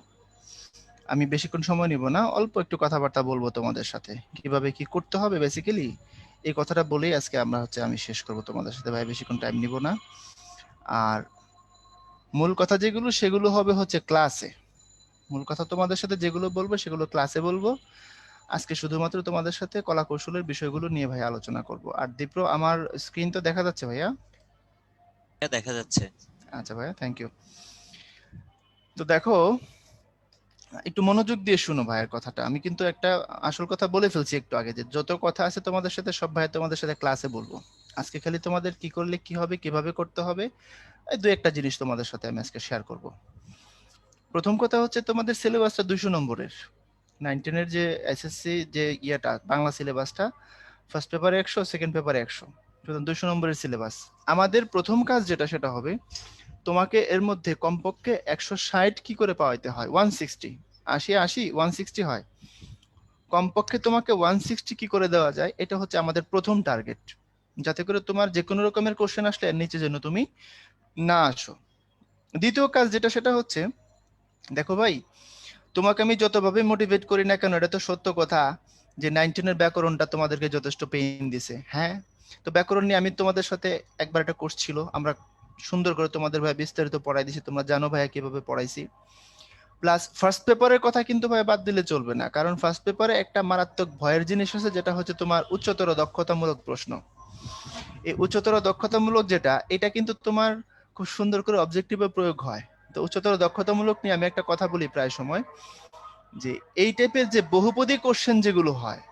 আমি বেশিক্ষণ সময় নিব না, অল্প একটু কথাবার্তা বলবো তোমাদের সাথে, কিভাবে কি করতে হবে বেসিক্যালি এই কথাটা বলেই আজকে আমি শেষ করব তোমাদের সাথে। ভাই বেশিক্ষণ টাইম নিব না। আর মূল কথা যেগুলো সেগুলো হবে হচ্ছে ক্লাসে, মূল কথা তোমাদের সাথে যেগুলো বলবো সেগুলো ক্লাসে বলবো। আজকে শুধুমাত্র তোমাদের সাথে কলা কৌশলের বিষয়গুলো নিয়ে ভাই আলোচনা করব। আর দীপ্র, আমার স্ক্রিন তো দেখা যাচ্ছে ভাইয়া? হ্যাঁ, দেখা যাচ্ছে। আচ্ছা ভাইয়া, থ্যাংক ইউ। তো দেখো, একটু মনোযোগ দিয়ে শুনো ভাইয়ের কথাটা। আমি কিন্তু একটা আসল কথা বলে ফেলছি একটু আগে, যে যত কথা আছে তোমাদের সাথে সব ভাই তোমাদের সাথে ক্লাসে বলবো। আজকে খালি তোমাদের কি করলে কি হবে, কিভাবে করতে হবে, এই দু একটা জিনিস তোমাদের সাথে আমি আজকে শেয়ার করব। প্রথম কথা হচ্ছে, তোমাদের সিলেবাসটা 200 নম্বরের। 9-10-এর যে এসএসসি যে ইয়েটা বাংলা সিলেবাসটা, ফার্স্ট পেপারে 100, সেকেন্ড পেপারে 100, সুতরাং 200 নম্বরের সিলেবাস। আমাদের প্রথম কাজ যেটা সেটা হবে, তোমাকে এর মধ্যে কমপক্ষে 160 কি করে পাওয়াইতে হয়, 160, 80 160 হয়, কমপক্ষে তোমাকে 160 কি করে দেওয়া যায়, এটা হচ্ছে আমাদের প্রথম টার্গেট, যাতে করে তোমার যে কোনো রকমের কোশ্চেন আসলে এর নিচে যেন তুমি না আসো। দ্বিতীয় কাজ যেটা সেটা হচ্ছে, দেখো ভাই, তোমাকে আমি যতভাবে মোটিভেট করি না কেন, এটা তো সত্য কথা যে 9-10-এর ব্যাকরণটা তোমাদেরকে যথেষ্ট পেইন দিছে। হ্যাঁ, তো ব্যাকরণ নিয়ে আমি তোমাদের সাথে একবার একটা কোর্স ছিল, আমরা সুন্দর করে তোমাদের ভাই বিস্তারিত পড়াই দিছি, তোমরা জানো ভাইয়া কিভাবে পড়াইছি। প্লাস ফার্স্ট পেপারের কথা কিন্তু ভাই বাদ দিলে চলবে না, কারণ ফার্স্ট পেপারে একটা মারাত্মক ভয়ের জিনিস আছে, যেটা হচ্ছে তোমার উচ্চতর দক্ষতামূলক প্রশ্ন। এই উচ্চতর দক্ষতামূলক যেটা, এটা কিন্তু তোমার খুব সুন্দর করে অবজেক্টিভে প্রয়োগ হয়। তো উচ্চতর দক্ষতামূলক নিয়ে আমি একটা কথা বলি প্রায় সময়, যে এই টাইপের যে বহুপদী কোশ্চেন যেগুলো হয়,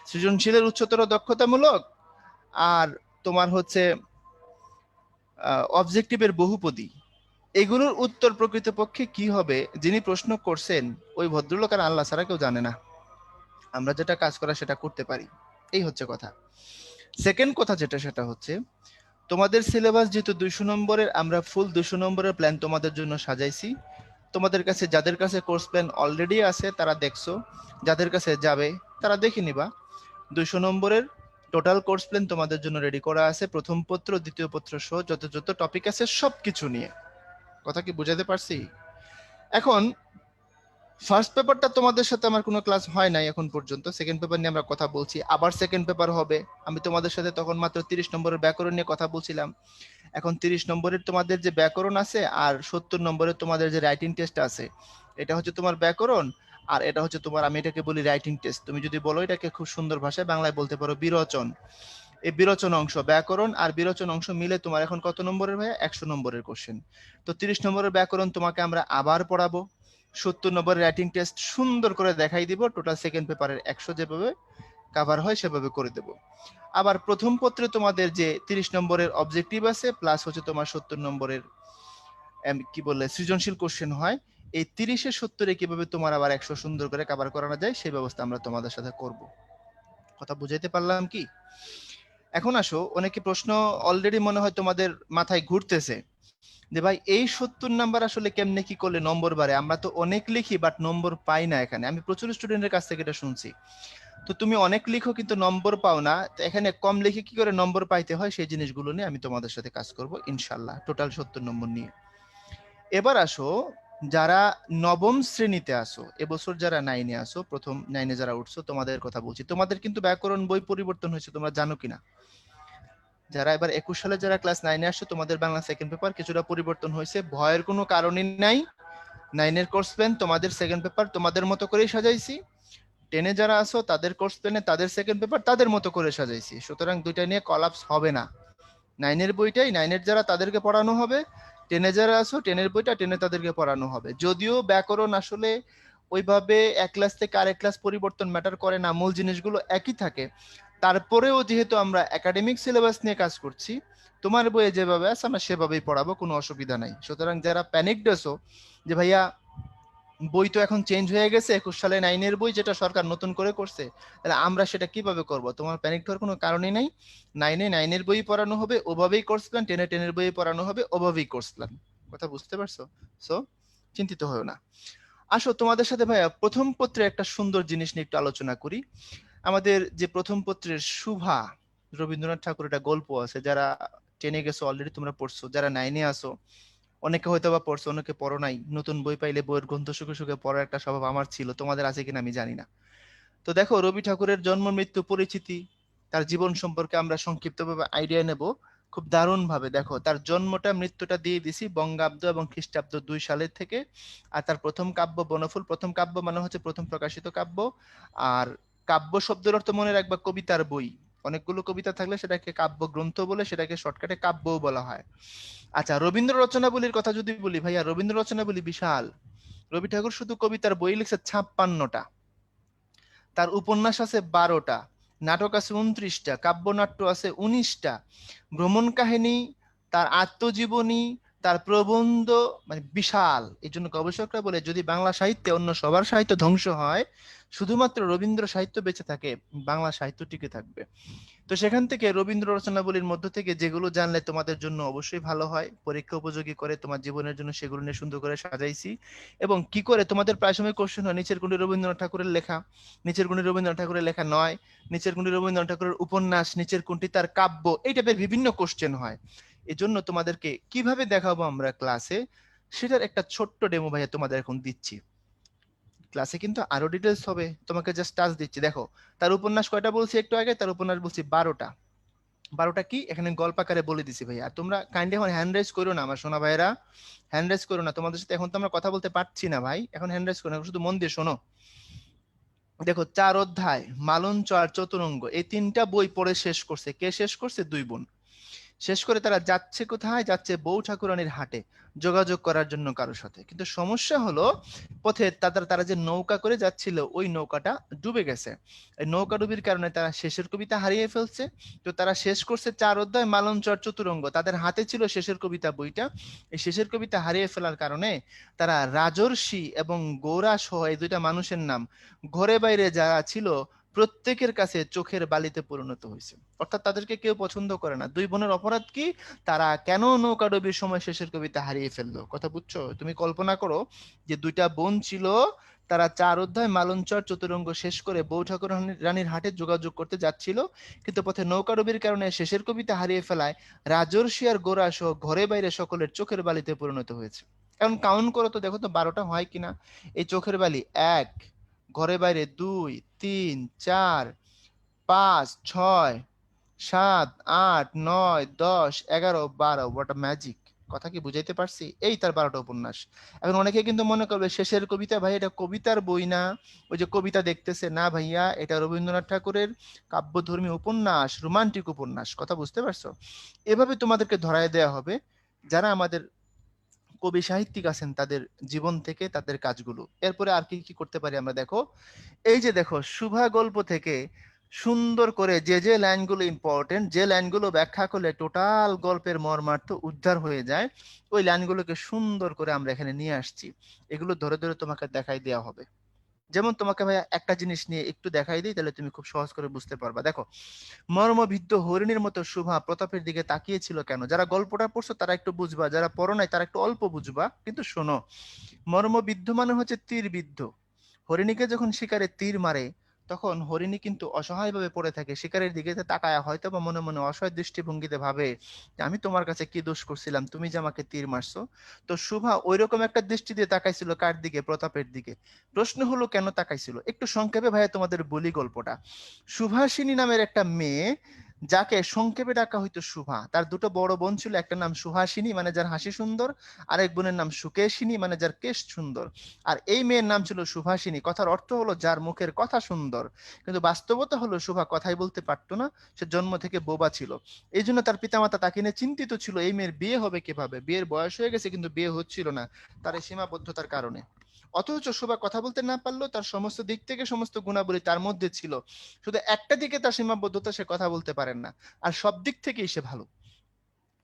সৃজনশীলের উচ্চতর দক্ষতামূলক আর তোমার হচ্ছে অবজেক্টিভের বহুপদী, এগুলোর উত্তর প্রকৃতপক্ষে কি হবে, যিনি প্রশ্ন করছেন ওই ভদ্রলোক আর আল্লাহ ছাড়া কেউ জানে না। আমরা যেটা কাজ করা সেটা করতে পারি, এই হচ্ছে কথা। সেকেন্ড কথা যেটা সেটা হচ্ছে, তোমাদের সিলেবাস যেহেতু 200 নম্বরের, আমরা ফুল 200 নম্বরের প্ল্যান তোমাদের জন্য সাজাইছি। তোমাদের কাছে যাদের কাছে কোর্স প্ল্যান অলরেডি আছে তারা দেখছো, যাদের কাছে যাবে তারা দেখে নিবা। 200 নম্বরের টোটাল কোর্স প্ল্যান তোমাদের জন্য রেডি করা আছে, প্রথম পত্র দ্বিতীয় পত্র সহ যত যত টপিক আছে সবকিছু নিয়ে। কথা কি বুঝাতে পারছি? এখন ফার্স্ট পেপারটা তোমাদের সাথে আমার কোনো ক্লাস হয় নাই এখন পর্যন্ত, সেকেন্ড পেপার নিয়ে আমরা কথা বলছি, আবার সেকেন্ড পেপার হবে। আমি তোমাদের সাথে তখন মাত্র 30 নম্বরের ব্যাকরণ নিয়ে কথা বলছিলাম। এখন 30 নম্বরের তোমাদের যে ব্যাকরণ আছে, আর 70 নম্বরের তোমাদের যে রাইটিং টেস্ট আছে, এটা হচ্ছে তোমার ব্যাকরণ, আর এটা হচ্ছে তোমার, আমি এটাকে বলি রাইটিং টেস্ট, তুমি যদি বলো এটাকে খুব সুন্দর ভাষায় বাংলায় বলতে পারো বিরোচন। এই বিরোচন অংশ, ব্যাকরণ আর বিরোচন অংশ মিলে তোমার এখন কত নম্বরের ভাইয়া? 100 নম্বরের কোশ্চেন। তো 30 নম্বরের ব্যাকরণ তোমাকে আমরা আবার পড়াবো, 70 নম্বরের রাইটিং টেস্ট সুন্দর করে দেখাই দিব, টোটাল সেকেন্ড পেপারের 100 যেভাবে কাভার হয় সেভাবে করে দেব। আবার প্রথম পত্রে তোমাদের যে 30 নম্বরের অবজেক্টিভ আছে, প্লাস হচ্ছে তোমার 70 নম্বরের কি বললে সৃজনশীল কোশ্চেন হয়, এই 30-এ 70-এ কিভাবে তোমার আবার 100 সুন্দর করে কাভার করানো যায় সেই ব্যবস্থা আমরা তোমাদের সাথে করব। কথা বুঝাইতে পারলাম কি? এখন আসো, অনেকে প্রশ্ন অলরেডি মনে হয় তোমাদের মাথায় ঘুরতেছে, যে ভাই এই 70 নাম্বার আসলে কেমনে কি করলে নম্বর বাড়ে, আমরা তো অনেক লিখি বাট নম্বর পাই না। এখানে আমি প্রচুর স্টুডেন্টের কাছ থেকে এটা শুনছি। তো তুমি অনেক লিখো কিন্তু নম্বর পাও না, তো এখানে কম লিখে কি করে নম্বর পাইতে হয় সেই জিনিসগুলো নিয়ে আমি তোমাদের সাথে কাজ করব ইনশাল্লাহ, টোটাল 70 নম্বর নিয়ে। এবার আসো, যারা নবম শ্রেণীতে আসো, এবছর যারা 9-এ আসো, প্রথম 9-এ যারা উঠছো, তোমাদের কথা বলছি। তোমাদের কিন্তু ব্যাকরণ বই পরিবর্তন হয়েছে, তোমরা জানো কিনা? যারা এবার 21 সালে যারা ক্লাস 9-এ আসছো, তোমাদের বাংলা সেকেন্ড পেপার কিছুটা পরিবর্তন হয়েছে, ভয়ের কোনো কারণই নাই। 9-এর কোর্স প্ল্যান তোমাদের সেকেন্ড পেপার তোমাদের মতো করেই সাজাইছি, 10-এ যারা আসো তাদের কোর্স প্ল্যানে তাদের সেকেন্ড পেপার তাদের মতো করে সাজাইছি, সুতরাং দুইটা নিয়ে কলাপস হবে না। 9-এর বইটাই 9-এর যারা তাদেরকে পড়ানো হবে, 10-এ যারা আসো 10-এর বইটা 10-এ তাদেরকে পড়ানো হবে। যদিও ব্যাকরণ আসলে ওইভাবে এক ক্লাস থেকে আরেক ক্লাস পরিবর্তন ম্যাটার করে না, মূল জিনিসগুলো একই থাকে, তারপরেও যেহেতু আমরা একাডেমিক সিলেবাস নিয়ে কাজ করছি, তোমার বইয়ে যেভাবে আছে আমরা সেভাবেই পড়াবো, কোনো অসুবিধা নাই। সুতরাং যারা প্যানিকড আছো যে ভাইয়া বই তো এখন চেঞ্জ হয়ে গেছে, 21 সালে 9-এর বই যেটা সরকার নতুন করে করছে, তাহলে আমরা সেটা কিভাবে করব, তোমার প্যানিক হওয়ার কোনো কারণই নাই। 9-এ 9-এর বই পড়ানো হবে, ওভাবেই কোর্স প্ল্যান, 10-এ 10-এর বই পড়ানো হবে, ওভাবেই কোর্স প্ল্যান। কথা বুঝতে পারছো? সো চিন্তিত হও না। আসো তোমাদের সাথে ভাইয়া প্রথম পত্রে একটা সুন্দর জিনিস নিয়ে একটু আলোচনা করি। আমাদের যে প্রথম পত্রের শুভা, রবীন্দ্রনাথ ঠাকুরের একটা গল্প আছে, যারা 10-এ গেছো অলরেডি তোমরা পড়ছো, যারা 9-এ আসো অনেকে হয়তো বা পড়ছো, অনেকে পড়ো নাই। নতুন বই পাইলে বইয়ের গ্রন্থ শুকে শুকে পড়ার একটা স্বভাব আমার ছিল, তোমাদের আছে কিনা আমি জানি না। তো দেখো রবি ঠাকুরের জন্ম মৃত্যু পরিচিতি, তার জীবন সম্পর্কে আমরা সংক্ষিপ্তভাবে আইডিয়া নেব খুব দারুণ ভাবে। দেখো তার জন্মটা মৃত্যুটা দিয়ে দিছি বঙ্গাব্দ এবং খ্রিস্টাব্দ 2 সালের থেকে। আর তার প্রথম কাব্য বনফুল, প্রথম কাব্য মানে হচ্ছে প্রথম প্রকাশিত কাব্য। আর কাব্য শব্দের অর্থ মনে রাখবা কবিতার বই। অনেকগুলো কবিতা থাকলে সেটাকে কাব্য গ্রন্থ বলে, সেটাকে শর্টকাটে কাব্যও বলা হয়। আচ্ছা, রবীন্দ্র রচনাবলীর কথা যদি বলি ভাইয়া, রবীন্দ্র রচনাবলী বিশাল। রবি ঠাকুর শুধু কবিতার বই লিখছে 56টা, তার উপন্যাস আছে 12টা, নাটক আছে 29টা, কাব্যনাট্য আছে 19টা, ভ্রমণ কাহিনী, তার আত্মজীবনী, তার প্রবন্ধ, মানে বিশাল। এই জন্য গবেষকরা বলে যদি বাংলা সাহিত্যে অন্য সবার সাহিত্য ধ্বংস হয়, শুধুমাত্র রবীন্দ্র সাহিত্য বেঁচে থাকে, বাংলা সাহিত্য টিকে থাকবে। তো সেখান থেকে রবীন্দ্র রচনাবলীর মধ্য থেকে যেগুলো জানলে তোমাদের জন্য অবশ্যই ভালো হয়, পরীক্ষা উপযোগী করে তোমার জীবনের জন্য, সেগুলো নিয়ে সুন্দর করে সাজাইছি। এবং কি করে তোমাদের প্রায় সময় কোশ্চেন হয় নিচের কোনটি রবীন্দ্রনাথ ঠাকুরের লেখা, নিচের কোনটি রবীন্দ্রনাথ ঠাকুরের লেখা নয়, নিচের কোনটি রবীন্দ্রনাথ ঠাকুরের উপন্যাস, নিচের কোনটি তার কাব্য, এই টাইপের বিভিন্ন কোশ্চেন হয়। এজন্য তোমাদেরকে কিভাবে দেখাবো আমরা ক্লাসে, সেটার একটা ছোট্ট ডেমো ভাইয়া তোমাদের এখন দিচ্ছি। ক্লাসে কিন্তু আরো ডিটেলস হবে, তোমাকে জাস্ট টাচ দিচ্ছি। দেখো তার উপন্যাস কয়টা বলছি একটু আগে, তার উপন্যাস বলছি 12টা। 12টা কি এখানে গল্প আকারে বলে দিছি ভাই। আর তোমরা কাইন্ডলি এখন হ্যান্ড রাইজ করো না আমার সোনা ভাইরা, হ্যান্ড রাইজ করো না, তোমাদের সাথে এখন তো আমরা কথা বলতে পারছি না ভাই, এখন হ্যান্ড রাইজ করো না, শুধু মন দিয়ে শোনো। দেখো 4 অধ্যায়, মালঞ্চ আর চতুরঙ্গ, এই 3টা বই পড়ে শেষ করছে। কে শেষ করছে? 2 বোন। শেষ করে তারা যাচ্ছে কোথায়? যাচ্ছে বউ ঠাকুরানীর হাটে যোগাযোগ করার জন্য কারোর সাথে। কিন্তু সমস্যা হলো পথে তারা যে নৌকা করে যাচ্ছিল ওই নৌকাটা ডুবে গেছে। এই নৌকা ডুবির কারণে তারা শেষের কবিতা হারিয়ে ফেলছে। তো তারা শেষ করছে 4 অধ্যায় মালঞ্চর চতুরঙ্গ, তাদের হাতে ছিল শেষের কবিতা বইটা। এই শেষের কবিতা হারিয়ে ফেলার কারণে তারা রাজর্ষি এবং গৌরা সহ এই 2টা মানুষের নাম ঘরে বাইরে যারা ছিল প্রত্যেকের কাছে চোখের বালিতে পরিণত হয়েছে। অর্থাৎ তাদেরকে কেউ পছন্দ করে না। 2 বোনের অপরাধ কি? তারা কেন নৌকাডুবির সময় শেষের কবিতা হারিয়ে ফেললো? কথা বুঝছো? তুমি কল্পনা করো যে 2টা বোন ছিল, তারা 4 অধ্যায় মালঞ্চর চতুরঙ্গ শেষ করে বউ ঠাকুর রানীর হাটে যোগাযোগ করতে যাচ্ছিল, কিন্তু পথে নৌকাডুবির কারণে শেষের কবিতা হারিয়ে ফেলায় রাজর্ষি আর গোরা সহ ঘরে বাইরে সকলের চোখের বালিতে পরিণত হয়েছে। এখন কাউন্ট করো তো, দেখো তো 12টা হয় কিনা। এই চোখের বালি 1, ঘরে বাইরে 2, 3, 4, 5, 6, 7, 8, 9, 10, 11, 12। What a magic! কথা কি বুঝাইতে পারছি? এই তার 12টা উপন্যাস। এখন অনেকে কিন্তু মনে করবে শেষের কবিতা ভাই এটা কবিতার বই না, ওই যে কবিতা দেখতেছে না ভাইয়া, এটা রবীন্দ্রনাথ ঠাকুরের কাব্যধর্মী উপন্যাস, রোমান্টিক উপন্যাস। কথা বুঝতে পারছো? এভাবে তোমাদেরকে ধরায় দেয়া হবে যারা আমাদের কবি সাহিত্যিক আছেন তাদের জীবন থেকে, তাদের কাজগুলো। এরপরে আর কি কি করতে পারি আমরা, দেখো এই যে দেখো শুভা গল্প থেকে সুন্দর করে যে যে লাইনগুলো ইম্পর্টেন্ট, যে লাইনগুলো ব্যাখ্যা করলে টোটাল গল্পের মর্মার্থ উদ্ধার হয়ে যায়, ওই লাইনগুলোকে সুন্দর করে আমরা এখানে নিয়ে আসছি। এগুলো ধরে ধরে তোমাকে দেখাই দেওয়া হবে। যেমন তোমাকে ভাইয়া একটা জিনিস নিয়ে একটু দেখাই দিই, তাহলে তুমি খুব সহজ করে বুঝতে পারবা। দেখো মর্মবিদ্ধ হরিণীর মতো শুভা প্রতাপের দিকে তাকিয়েছিল কেন? যারা গল্পটা পড়ছো তারা একটু বুঝবা, যারা পড়ো নাই তারা একটু অল্প বুঝবা, কিন্তু শোনো। মর্মবিদ্ধ মানে হচ্ছে তীর বিদ্ধ। হরিণীকে যখন শিকারে তীর মারে তখন হরিণী কিন্তু অসহায়ভাবে পড়ে থাকে, শিকারের দিকে তাকায় হয়তো বা মনে মনে অসহায় দৃষ্টিভঙ্গিতে ভাবে যে আমি তোমার কাছে কি দোষ করছিলাম, তুমি যে আমাকে তীর মারছো। তো শুভা ওইরকম একটা দৃষ্টি দিয়ে তাকাইছিল কার দিকে? প্রতাপের দিকে। প্রশ্ন হলো কেন তাকাইছিল, একটু সংক্ষেপে ভাইয়া তোমাদের বলি গল্পটা। সুভাষিনী নামের একটা মেয়ে, যাকে সংক্ষেপে ডাকা হইতো শুভা, তার 2টো বড় বোন ছিল, একটা নাম সুহাসিনী মানে যার হাসি সুন্দর, আরেক বোনের নাম সুকেশিনী মানে যার কেশ সুন্দর। আর এই মেয়ের নাম ছিল সুভাষিনী। কথার অর্থ হলো যার মুখের কথা সুন্দর, কিন্তু বাস্তবতা হলো শুভা কথাই বলতে পারতো না, সে জন্ম থেকে বোবা ছিল। এই জন্য তার পিতামাতা তাকে নিয়ে চিন্তিত ছিল এই মেয়ের বিয়ে হবে কিভাবে। বিয়ের বয়স হয়ে গেছে কিন্তু বিয়ে হচ্ছিল না, তার এই সীমাবদ্ধতার কারণে। অথচ শোভা কথা বলতে না পারলেও তার সমস্ত দিক থেকে সমস্ত গুণাবলী তার মধ্যে ছিল, শুধু একটা দিকে তার সীমাবদ্ধতা, সে কথা বলতে পারেন না, আর সব দিক থেকেই সে ভালো।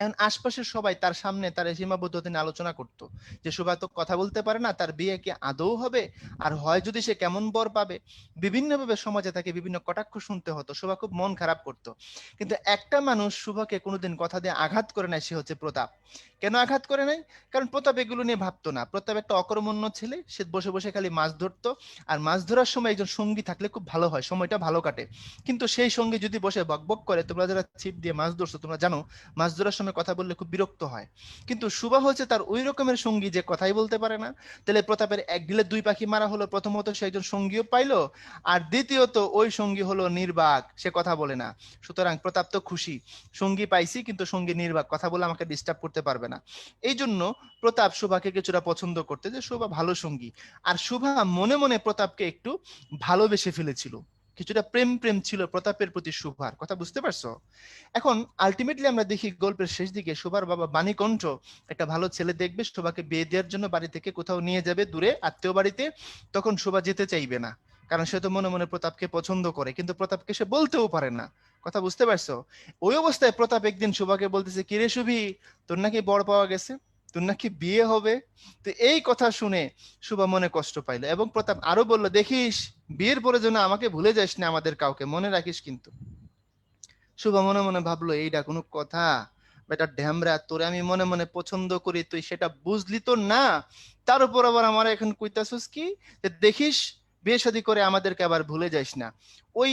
এখন আশপাশের সবাই তার সামনে তার এই সীমাবদ্ধতা নিয়ে আলোচনা করতো যে শোভা তো কথা বলতে পারে না, তার বিয়ে কি আদৌ হবে, আর হয় যদি সে কেমন বর পাবে। বিভিন্নভাবে সমাজে তাকে বিভিন্ন কটাক্ষ শুনতে হতো, শোভা খুব মন খারাপ করতো। কিন্তু একটা মানুষ শোভাকে কোনোদিন কথা দিয়ে আঘাত করে নাই, সে হচ্ছে প্রতাপ। কেন আঘাত করে নাই? কারণ প্রতাপ এগুলো নিয়ে ভাবতো না। প্রতাপ একটা অকর্মণ্য ছেলে, সে বসে বসে খালি মাছ ধরতো। আর মাছ ধরার সময় একজন সঙ্গী থাকলে খুব ভালো হয়, সময়টা ভালো কাটে। কিন্তু সেই সঙ্গী যদি বসে বকবক করে, তোমরা যারা ছিপ দিয়ে মাছ ধরছো তোমরা জানো মাছ ধরার সময় কথা বললে খুব বিরক্ত হয়। কিন্তু সুবা হচ্ছে তার ওই রকমের সঙ্গী যে কথাই বলতে পারে না। তাহলে প্রতাপের এক ঢিলে দুই পাখি মারা হলো, প্রথমত সে একজন সঙ্গীও পাইলো, আর দ্বিতীয়ত ওই সঙ্গী হলো নির্বাক, সে কথা বলে না। সুতরাং প্রতাপ তো খুশি, সঙ্গী পাইছি, কিন্তু সঙ্গী নির্বাক, কথা বলে আমাকে ডিস্টার্ব করতে পারবে না। এই জন্য প্রতাপ সুভাকে কিছুটা পছন্দ করতে, যে সুভা ভালো সঙ্গী। আর সুভা মনে মনে প্রতাপকে একটু ভালোবেসে ফেলেছিল, কিছুটা প্রেম প্রেম ছিল প্রতাপের প্রতি সুভার, কথা বুঝতে পারছো? এখন আলটিমেটলি আমরা দেখি গল্পের শেষ দিকে শোভার বাবা বাণীকণ্ঠ একটা ভালো ছেলে দেখবে, শোভাকে বিয়ে দেওয়ার জন্য বাড়ি থেকে কোথাও নিয়ে যাবে দূরে আত্মীয় বাড়িতে। তখন শোভা যেতে চাইবে না, কারণ সে তো মনে মনে প্রতাপকে পছন্দ করে, কিন্তু প্রতাপকে সে বলতেও পারে না, কথা বুঝতে পারছো? ওই অবস্থায় প্রতাপ একদিন শোভাকে বলতেছে, কিরে শুভি, তোর নাকি বর পাওয়া গেছে, তোর নাকি বিয়ে হবে। তো এই কথা শুনে শুভা মনে কষ্ট পাইলো, এবং প্রতাপ আরো বলল, দেখিস বিয়ের পরে যেন আমাকে ভুলে যাস না, আমাদের কাউকে মনে রাখিস কিন্তু। শুভ মনে মনে ভাবলো, এইটা কোনো কথা? বেটা ঢ্যামরা, তোরে আমি মনে মনে পছন্দ করি, তুই সেটা বুঝলি তো না। তার উপর আবার আমার এখন কইতাছিস কি, যে দেখিস বিয়ে শাদী করে আমাদেরকে আবার ভুলে যাইস না। ওই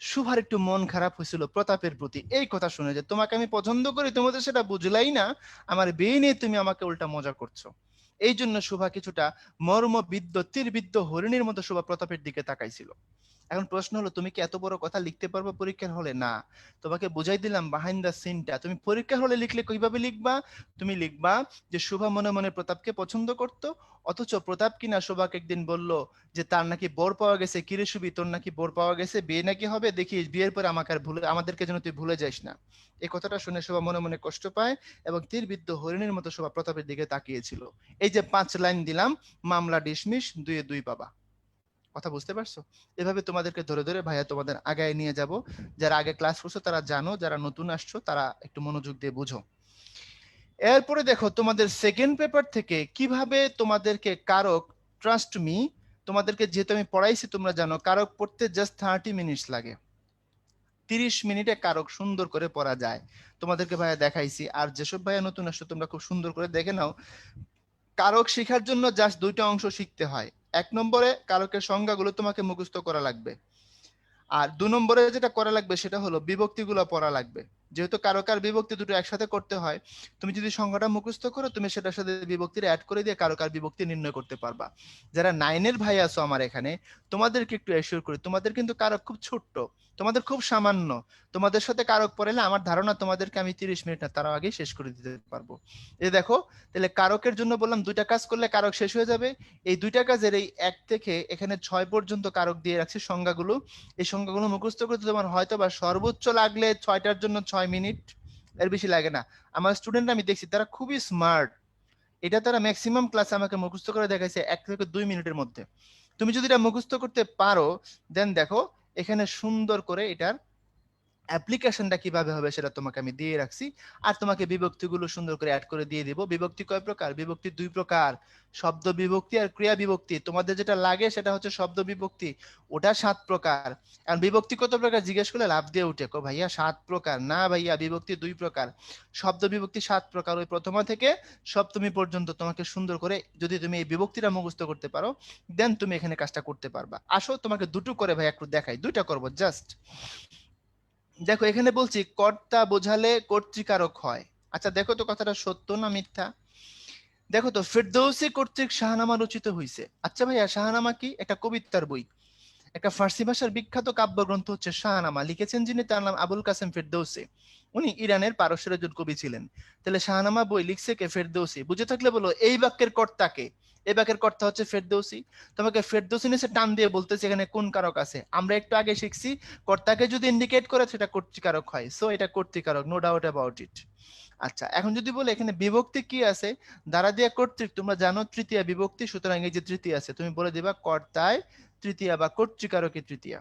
শুভার একটু মন খারাপ হয়েছিল প্রতাপের প্রতি এই কথা শুনে, যে তোমাকে আমি পছন্দ করি, তুমি তো সেটা বুঝলাই না, আমার বিয়ে নিয়ে তুমি আমাকে উল্টা মজা করছো। এই জন্য শুভা কিছুটা মর্মবিদ্ধ তীরবিদ্ধ হরিণীর মতো শুভা প্রতাপের দিকে তাকাইছিল। এখন প্রশ্ন হলো, তুমি কি এত বড় কথা লিখতে পারবে পরীক্ষার হলে? না। তোমাকে বুঝাই দিলাম বিহাইন্ড দ্য সিনটা। তুমি পরীক্ষার হলে লিখলে কিভাবে লিখবা? তুমি লিখবা যে শোভা মনে মনে প্রতাপকে পছন্দ করত, অথচ প্রতাপ কিনা শোভাকে একদিন বলল যে তার নাকি বর পাওয়া গেছে, কিরে শুভি তোর নাকি বর পাওয়া গেছে, বিয়ে নাকি হবে, দেখিস বিয়ের পরে আমাকে আর ভুলে, আমাদেরকে যেন তুই ভুলে যাস না। এই কথাটা শুনে শোভা মনে মনে কষ্ট পায়, এবং তীরবিদ্ধ হরিণের মতো শোভা প্রতাপের দিকে তাকিয়েছিল। এই যে 5 লাইন দিলাম, মামলা ডিসমিস, 2-2 পাবা। কথা বুঝতে পারছো? এভাবে তোমাদেরকে ধরে ধরে ভাইয়া তোমাদের আগায় নিয়ে যাব। যারা আগে ক্লাস করছো তারা জানো, যারা নতুন আসছো তারা একটু মনোযোগ দিয়ে বুঝো। এরপরে দেখো তোমাদের সেকেন্ড পেপার থেকে কিভাবে তোমাদেরকে কারক, ট্রাস্ট মি, তোমাদেরকে যেহেতু আমি পড়াইছি তোমরা জানো কারক পড়তে জাস্ট 30 মিনিটস লাগে। 30 মিনিটে কারক সুন্দর করে পড়া যায়, তোমাদেরকে ভাইয়া দেখাইছি। আর যেসব ভাইয়া নতুন আসছো তোমরা খুব সুন্দর করে দেখে নাও, কারক শেখার জন্য জাস্ট 2টা অংশ শিখতে হয়। 1 নম্বরে কারকের সংজ্ঞাগুলো তোমাকে মুখস্থ করা লাগবে, আর 2 নম্বরে যেটা করা লাগবে সেটা হলো বিভক্তিগুলো পড়া লাগবে। যেহেতু কারক আর বিভক্তি দুটো একসাথে করতে হয়, তুমি যদি সংজ্ঞাটা মুখস্থ করো, তুমি সেটার সাথে বিভক্তির অ্যাড করে দিয়ে কারক আর বিভক্তি নির্ণয় করতে পারবা। যারা 9-এর ভাই আছো আমার এখানে, তোমাদেরকে একটু অ্যাসিওর করি, তোমাদের কিন্তু কারক খুব ছোট্ট, তোমাদের খুব সামান্য। তোমাদের সাথে কারক পড়ালে আমার ধারণা তোমাদেরকে আমি 30 মিনিট না তার আগেই শেষ করে দিতে পারবো। এই দেখো, তাহলে কারকের জন্য বললাম 2টা কাজ করলে কারক শেষ হয়ে যাবে। এই 2টা কাজের এই 1 থেকে এখানে 6 পর্যন্ত কারক দিয়ে রাখছি সংজ্ঞাগুলো। এই সংখ্যাগুলো মুখস্থ করতে তোমার হয়তো বা সর্বোচ্চ লাগলে 6টার জন্য 6 মিনিট, এর বেশি লাগে না। আমার স্টুডেন্ট আমি দেখছি তারা খুবই স্মার্ট, এটা তারা ম্যাক্সিমাম ক্লাসে আমাকে মুখস্থ করে দেখাইছে 1 থেকে 2 মিনিটের মধ্যে। তুমি যদি এটা মুখস্থ করতে পারো, দেন দেখো এখানে সুন্দর করে এটার অ্যাপ্লিকেশনটা কিভাবে হবে সেটা তোমাকে আমি দিয়ে রাখছি। আর তোমাকে বিভক্তিগুলো সুন্দর করে অ্যাড করে দিয়ে দিব। বিভক্তি কয় প্রকার? বিভক্তি 2 প্রকার, শব্দ বিভক্তি আর ক্রিয়া বিভক্তি। তোমাদের যেটা লাগে সেটা হচ্ছে শব্দ বিভক্তি, ওটা 7 প্রকার। আর বিভক্তি কত প্রকার জিজ্ঞেস করলে লাভ দিয়ে উঠে, কো ভাইয়া 7 প্রকার না ভাইয়া, বিভক্তি 2 প্রকার, শব্দ বিভক্তি 7 প্রকার। ওই প্রথমা থেকে সপ্তমী পর্যন্ত তোমাকে সুন্দর করে যদি তুমি এই বিভক্তিটা মুখস্থ করতে পারো, দেন তুমি এখানে কাজটা করতে পারবা। আসো তোমাকে দুটো করে ভাই একটু দেখাই, 2টা করবো জাস্ট। দেখো এখানে বলছি কর্তা বোঝালে কর্তৃকারক হয়। আচ্ছা দেখো তো কথাটা সত্য না মিথ্যা? দেখো তো, ফেরদৌসী কর্তৃক শাহনামা রচিত হয়েছে। আচ্ছা ভাইয়া শাহনামা কি? একটা কবিতার বই। একটা ফার্সি ভাষার বিখ্যাত কাব্যগ্রন্থ হচ্ছে শাহনামা, লিখেছেন যিনি তার নাম আবুল কাসেম ফেরদৌসি। উনি ইরানের পারস্যের একজন কবি ছিলেন। তাহলে শাহনামা বই লিখছে কে? ফেরদৌসি। বুঝে থাকলে বলো এই বাক্যের কর্তা কে? এই বাক্যের কর্তা হচ্ছে ফেরদৌসি। তোমাকে ফেরদৌসি নিচে টান দিয়ে বলতেছে এখানে কোন কারক আছে। আমরা একটু আগে শিখছি কর্তাকে যদি ইন্ডিকেট করে সেটা কর্তৃকারক হয়, সো এটা কর্তৃকারক, নো ডাউট অ্যাবাউট ইট। আচ্ছা, এখন যদি বলে এখানে বিভক্তি কি আছে, দ্বারা দিয়া কর্তৃক, তোমরা জানো তৃতীয়া বিভক্তি, সুতরাং এই যে তৃতীয়া আছে তুমি বলে দিবা কর্তায় তৃতীয়া বা কর্তৃকারকে তৃতীয়া।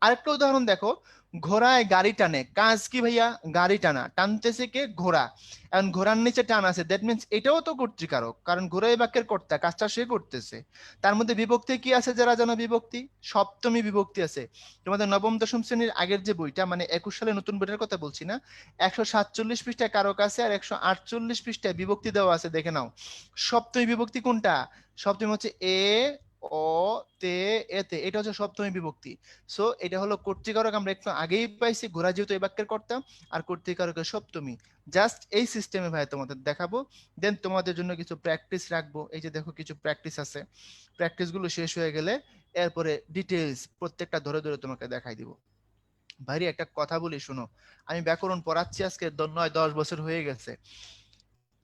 আরেকটা উদাহরণ দেখো, ঘোড়ায় গাড়ি টানে, কাজ কি ভাইয়া? গাড়ি টানা, টানতেছে কে? ঘোড়া। এখন ঘোড়ার নিচে টান আছে, দ্যাট মিন্স এটাও তো কর্তৃকারক, কারণ ঘোড়া এই বাক্যের কর্তা, কাজটা সে করতেছে। তার মধ্যে বিভক্তি কি আছে যারা জানো? বিভক্তি সপ্তমী বিভক্তি আছে। তোমাদের নবম দশম শ্রেণীর আগের যে বইটা, মানে 21 সালে নতুন বইটার কথা বলছি না, 147 পৃষ্ঠায় কারক আছে আর 148 পৃষ্ঠায় বিভক্তি দেওয়া আছে, দেখে নাও। সপ্তমী বিভক্তি কোনটা? সপ্তমী হচ্ছে এ, অ, তে, এতে, এটা হচ্ছে সপ্তমী বিভক্তি। সো এটা হলো কর্তৃকারক, আমরা একটু আগেই পাইছি, ঘোড়া যেহেতু এই বাক্যের কর্তা, আর কর্তৃকারকের সপ্তমী। জাস্ট এই সিস্টেমে ভাই তোমাদের দেখাবো, দেন তোমাদের জন্য কিছু প্র্যাকটিস রাখবো। এই যে দেখো কিছু প্র্যাকটিস আছে, প্র্যাকটিস গুলো শেষ হয়ে গেলে এরপরে ডিটেইলস প্রত্যেকটা ধরে ধরে তোমাকে দেখাই দিব। ভাইরি একটা কথা বলি শোনো, আমি ব্যাকরণ পড়াচ্ছি আজকে 9-10 বছর হয়ে গেছে।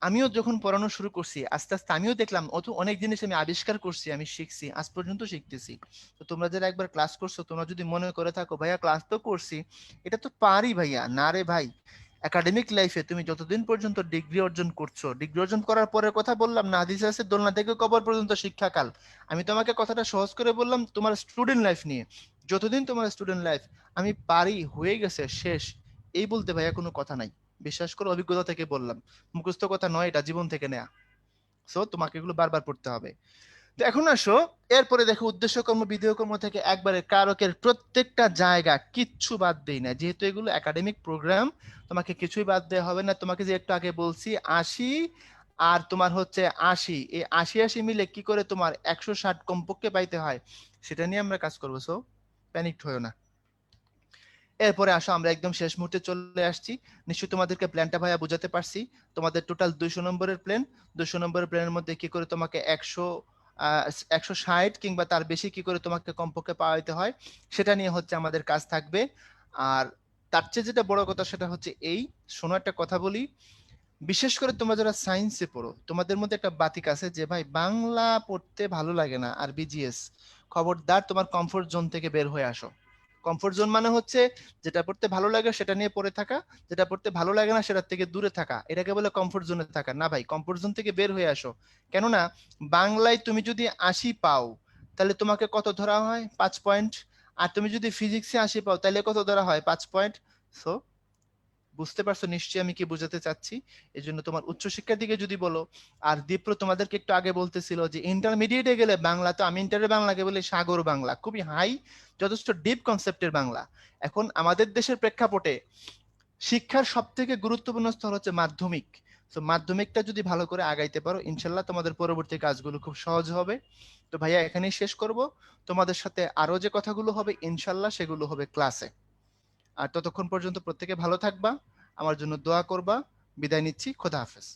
আমিও যখন পড়ানো শুরু করছি আস্তে আস্তে আমিও দেখলাম অনেক জিনিস আমি আবিষ্কার করছি, আমি শিখছি, আজ পর্যন্ত শিখতেছি। তো তোমরা যারা একবার ক্লাস করছো, তোমরা যদি মনে করে থাকো ভাইয়া ক্লাস তো করছি, এটা তো পারি ভাইয়া, না রে ভাই। একাডেমিক লাইফে তুমি যতদিন পর্যন্ত ডিগ্রি অর্জন করছো, ডিগ্রি অর্জন করার পরের কথা বললাম না, হাদিসে আছে দোলনা থেকে কবর পর্যন্ত শিক্ষাকাল। আমি তোমাকে কথাটা সহজ করে বললাম তোমার স্টুডেন্ট লাইফ নিয়ে, যতদিন তোমার স্টুডেন্ট লাইফ, আমি পারি, হয়ে গেছে, শেষ, এই বলতে ভাইয়া কোনো কথা নাই। বিশ্বাস করো, অভিজ্ঞতা থেকে বললাম, মুখস্থ কথা নয়, এটা জীবন থেকে নেয়া। সো তোমাকে এগুলো বারবার পড়তে হবে। তো এখন আসো, এরপরে দেখো উদ্দেশ্য কর্ম বিধেয় কর্ম থেকে একবারে কারকের প্রত্যেকটা জায়গা কিচ্ছু বাদ দেই না, যেহেতু এগুলো একাডেমিক প্রোগ্রাম, তোমাকে কিছুই বাদ দেওয়া হবে না। তোমাকে যে একটু আগে বলছি 80 আর তোমার হচ্ছে 80, এই 80 মিলে কি করে তোমার 160 কমপক্ষে পাইতে হয়, সেটা নিয়ে আমরা কাজ করবো। সো প্যানিকড হয়েও না। এরপরে আসো, আমরা একদম শেষ মুহূর্তে চলে আসছি। নিশ্চয়ই তোমাদেরকে প্ল্যানটা ভাইয়া বুঝাতে পারছি। তোমাদের টোটাল 200 নম্বরের প্ল্যান, 200 নম্বরের প্ল্যানের মধ্যে কি করে তোমাকে 160 কিংবা তার বেশি কি করে তোমাকে কমপক্ষে পাওয়াইতে হয়, সেটা নিয়ে হচ্ছে আমাদের কাজ থাকবে। আর তার চেয়ে যেটা বড় কথা সেটা হচ্ছে এই, শোনো একটা কথা বলি, বিশেষ করে তোমরা যারা সায়েন্সে পড়ো, তোমাদের মধ্যে একটা বাতিক আছে যে ভাই বাংলা পড়তে ভালো লাগে না আর বিজিএস, খবরদার তোমার কমফোর্ট জোন থেকে বের হয়ে আসো। কমফোর্ট জোন মানে হচ্ছে যেটা পড়তে ভালো লাগে সেটা নিয়ে পড়ে থাকা, যেটা পড়তে ভালো লাগে না সেটার থেকে দূরে থাকা, এটাকে বলে কমফোর্ট জোনে থাকা। না ভাই, কমফোর্ট জোন থেকে বের হয়ে আসো। কেননা বাংলায় তুমি যদি 80 পাও তাহলে তোমাকে কত ধরা হয়? 5 পয়েন্ট। আর তুমি যদি ফিজিক্সে 80 পাও তাহলে কত ধরা হয়? 5 পয়েন্ট। সো বুঝতে পারছো নিশ্চয়ই আমি কি বোঝাতে চাচ্ছি। এই জন্য তোমার উচ্চশিক্ষার দিকে যদি বলো, আর দীপ্র তোমাদেরকে একটু আগে বলতেছিল যে ইন্টারমিডিয়েটে গেলে বাংলা, তো আমি ইন্টারে বাংলাকে বলি সাগর বাংলা, খুবই হাই, যথেষ্ট ডিপ কনসেপ্টের বাংলা। এখন আমাদের দেশের প্রেক্ষাপটে শিক্ষার সব থেকে গুরুত্বপূর্ণ স্তর হচ্ছে মাধ্যমিক। তো মাধ্যমিকটা যদি ভালো করে আগাইতে পারো, ইনশাল্লাহ তোমাদের পরবর্তী কাজগুলো খুব সহজ হবে। তো ভাইয়া এখানেই শেষ করব। তোমাদের সাথে আরো যে কথাগুলো হবে ইনশাল্লাহ সেগুলো হবে ক্লাসে। আর ততক্ষণ পর্যন্ত প্রত্যেকে ভালো থাকবা, আমার জন্য দোয়া করবা। বিদায় নিচ্ছি, খোদা হাফেজ।